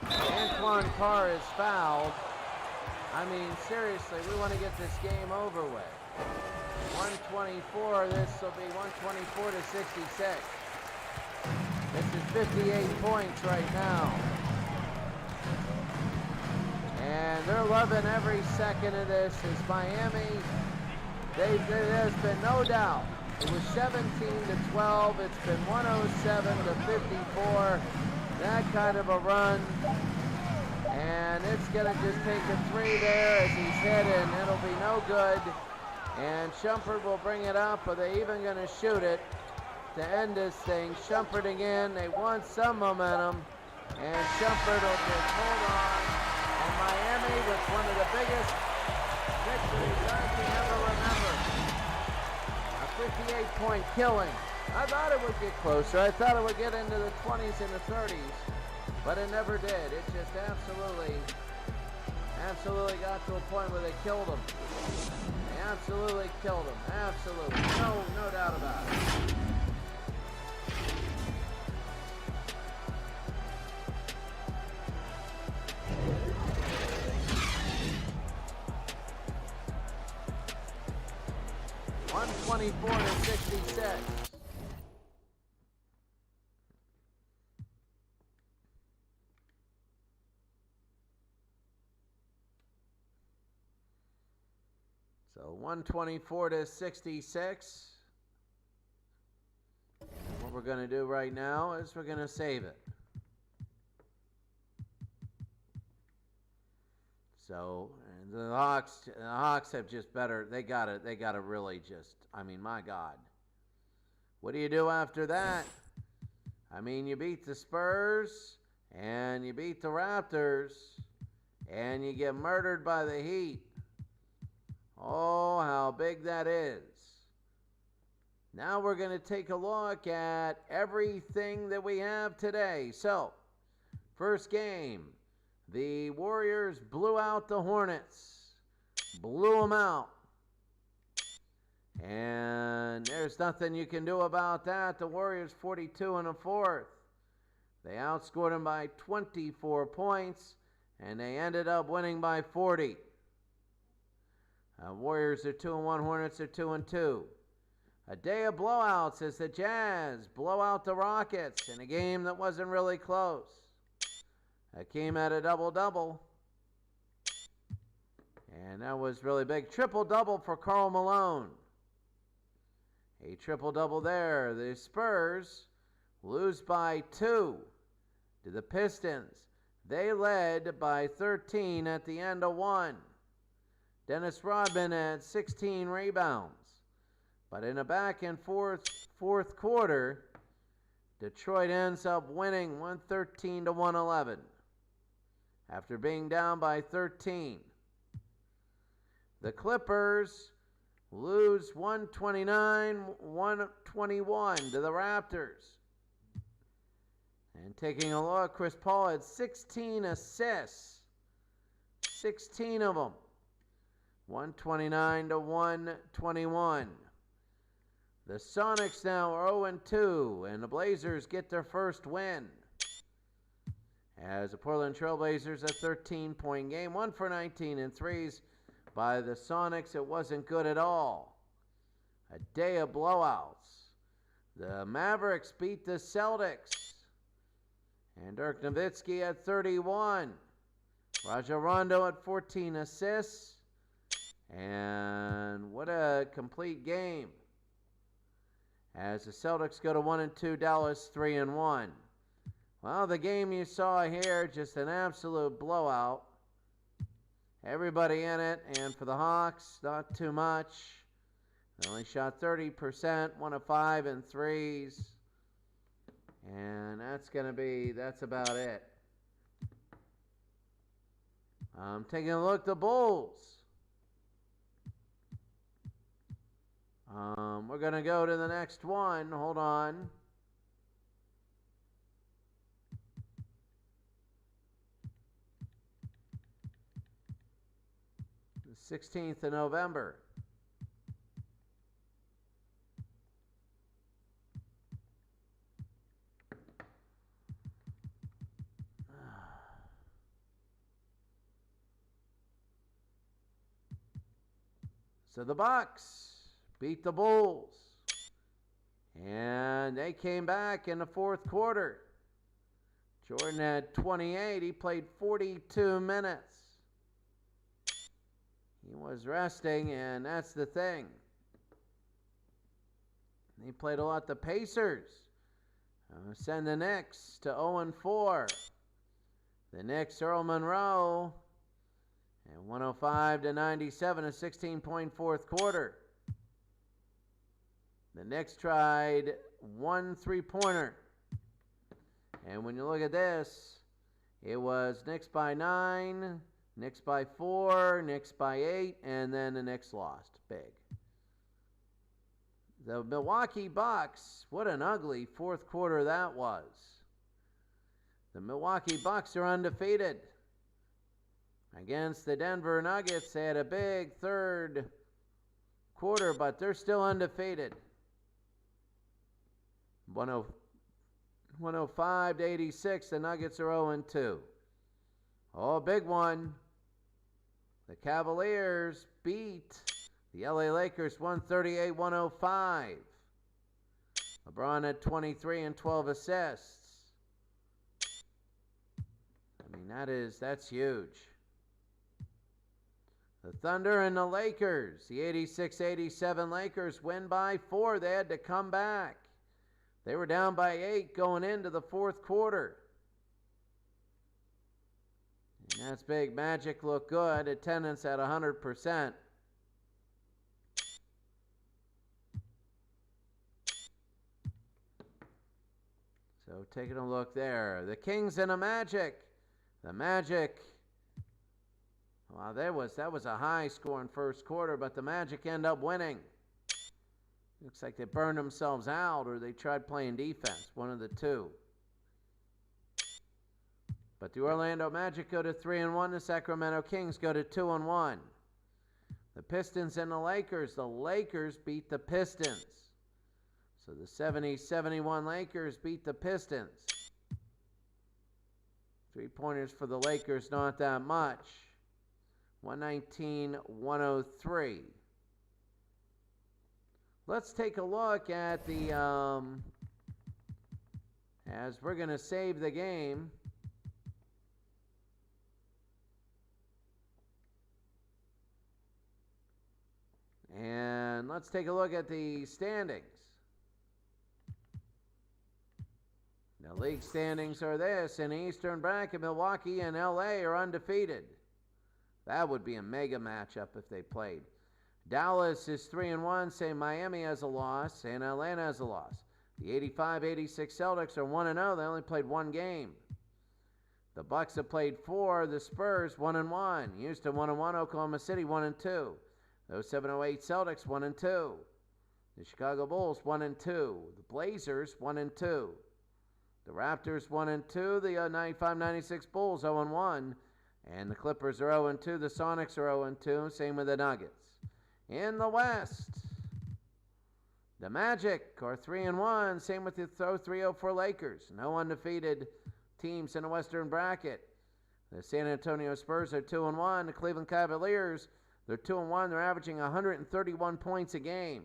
Antoine Carr is fouled. I mean, seriously, we want to get this game over with. 124, this will be 124 to 66. This is 58 points right now. And they're loving every second of this. As Miami, there's been no doubt. It was 17 to 12. It's been 107 to 54. That kind of a run. And it's going to just take a three there as he's hitting. It'll be no good. And Shumpert will bring it up. Are they even going to shoot it to end this thing? Shumpert again. They want some momentum. And Shumpert will just hold on. And Miami with one of the biggest victories I can ever remember. A 58-point killing. I thought it would get closer. I thought it would get into the 20s and the 30s. But it never did. It just absolutely got to a point where they killed him. They absolutely killed him. Absolutely. No doubt about it. $124 to 66. So 124 to 66. And what we're going to do right now is we're going to save it. So, and the Hawks have just better. They got to really just. I mean, my God. What do you do after that? I mean, you beat the Spurs and you beat the Raptors and you get murdered by the Heat. Oh, how big that is. Now we're going to take a look at everything that we have today. So, first game, the Warriors blew out the Hornets. Blew them out. And there's nothing you can do about that. The Warriors 42 in the fourth. They outscored them by 24 points, and they ended up winning by 40. Warriors are 2-1, Hornets are 2-2. A day of blowouts as the Jazz blow out the Rockets in a game that wasn't really close. Hakeem had a double-double. And that was really big. Triple-double for Karl Malone. A triple-double there. The Spurs lose by 2 to the Pistons. They led by 13 at the end of 1. Dennis Rodman had 16 rebounds. But in a back and fourth quarter, Detroit ends up winning 113 to 111 after being down by 13. The Clippers lose 129-121 to the Raptors. And taking a look, Chris Paul had 16 assists. 16 of them. 129 to 121. The Sonics now are 0-2, and the Blazers get their first win. As the Portland Trailblazers, a 13-point game, 1 for 19 in threes by the Sonics. It wasn't good at all. A day of blowouts. The Mavericks beat the Celtics. And Dirk Nowitzki at 31. Rajon Rondo at 14 assists. And what a complete game. As the Celtics go to 1-2, Dallas 3-1. Well, the game you saw here, just an absolute blowout. Everybody in it, and for the Hawks, not too much. They only shot 30%, 1 of 5 in threes. And that's about it. Taking a look at the Bulls. We're going to go to the next one. Hold on. 16th of November. So the Bucks beat the Bulls. And they came back in the fourth quarter. Jordan had 28. He played 42 minutes. He was resting, and that's the thing. He played a lot. The Pacers send the Knicks to 0-4. The Knicks, Earl Monroe, and 105-97, a 16-point fourth quarter. The Knicks tried 1 3-pointer. And when you look at this, it was Knicks by 9, Knicks by 4, Knicks by 8, and then the Knicks lost big. The Milwaukee Bucks, what an ugly fourth quarter that was. The Milwaukee Bucks are undefeated. Against the Denver Nuggets, they had a big third quarter, but they're still undefeated. 105-86, the Nuggets are 0-2. Oh, big one. The Cavaliers beat the LA Lakers 138-105. LeBron had 23 and 12 assists. I mean, that's huge. The Thunder and the Lakers. The 86-87 Lakers win by 4. They had to come back. They were down by 8 going into the fourth quarter. And that's big. Magic looked good. Attendance at 100%. So taking a look there. The Kings and the Magic. The Magic. Wow, that was a high-scoring first quarter, but the Magic end up winning. Looks like they burned themselves out, or they tried playing defense. One of the two. But the Orlando Magic go to 3-1. The Sacramento Kings go to 2-1. The Pistons and the Lakers. The Lakers beat the Pistons. So the 70-71 Lakers beat the Pistons. 3-pointers for the Lakers, not that much. 119-103. Let's take a look at the, as we're going to save the game. And let's take a look at the standings. The league standings are this. In the Eastern bracket, Milwaukee and LA are undefeated. That would be a mega matchup if they played. Dallas is 3-1, say Miami has a loss, and Atlanta has a loss. The 85-86 Celtics are 1-0. They only played one game. The Bucks have played 4. The Spurs 1-1. Houston 1-1. Oklahoma City 1-2. The 07-08 Celtics 1-2. The Chicago Bulls 1-2. The Blazers 1-2. The Raptors 1-2. The 95-96 Bulls 0-1. And the Clippers are 0-2. The Sonics are 0-2. Same with the Nuggets. In the West, the Magic are 3-1. Same with the 3-0 Lakers. No undefeated teams in the Western bracket. The San Antonio Spurs are 2-1. The Cleveland Cavaliers, they're 2-1. They're averaging 131 points a game.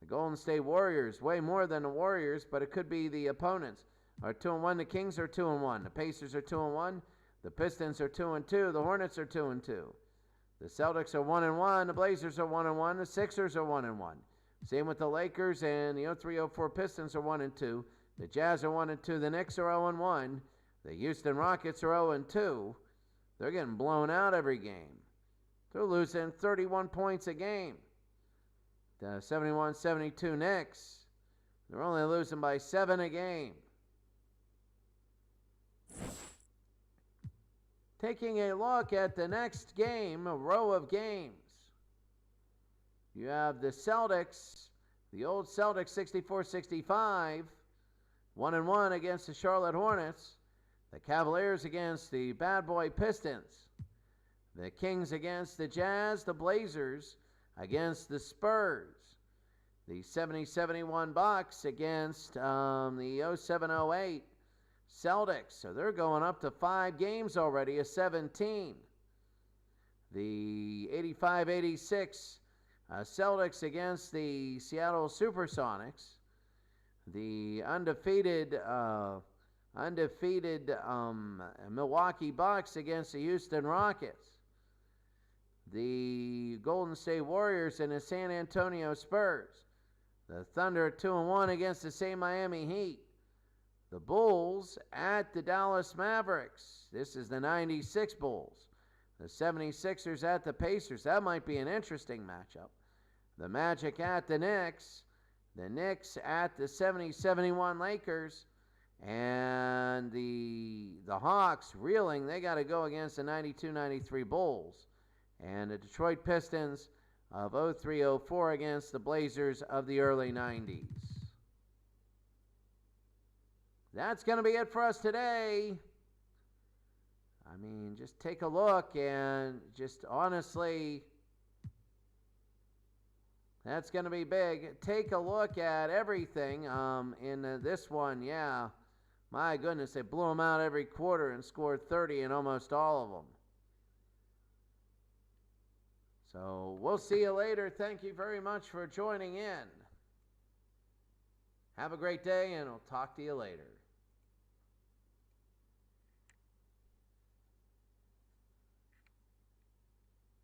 The Golden State Warriors, way more than the Warriors, but it could be the opponents, are 2-1. The Kings are 2-1. The Pacers are 2-1. The Pistons are 2-2. The Hornets are 2-2. The Celtics are 1-1. The Blazers are 1-1. The Sixers are 1-1. Same with the Lakers, and the 03-04 Pistons are 1-2. The Jazz are 1-2. The Knicks are 0-1. The Houston Rockets are 0-2. They're getting blown out every game. They're losing 31 points a game. The 71-72 Knicks, they're only losing by 7 a game. Taking a look at the next game, a row of games. You have the Celtics, the old Celtics 64-65, 1-1 against the Charlotte Hornets. The Cavaliers against the bad boy Pistons. The Kings against the Jazz. The Blazers against the Spurs. The 70-71 Bucks against the 07-08 Celtics. So they're going up to 5 games already, a 17. The 85-86 Celtics against the Seattle Supersonics. The undefeated Milwaukee Bucks against the Houston Rockets. The Golden State Warriors and the San Antonio Spurs. The Thunder 2-1 against the same Miami Heat. The Bulls at the Dallas Mavericks. This is the 96 Bulls. The 76ers at the Pacers. That might be an interesting matchup. The Magic at the Knicks. The Knicks at the 70-71 Lakers. And the Hawks reeling. They got to go against the 92-93 Bulls. And the Detroit Pistons of 03-04 against the Blazers of the early 90s. That's going to be it for us today. I mean, just take a look and just honestly, that's going to be big. Take a look at everything in this one. Yeah, my goodness, they blew them out every quarter and scored 30 in almost all of them. So we'll see you later. Thank you very much for joining in. Have a great day, and I'll talk to you later.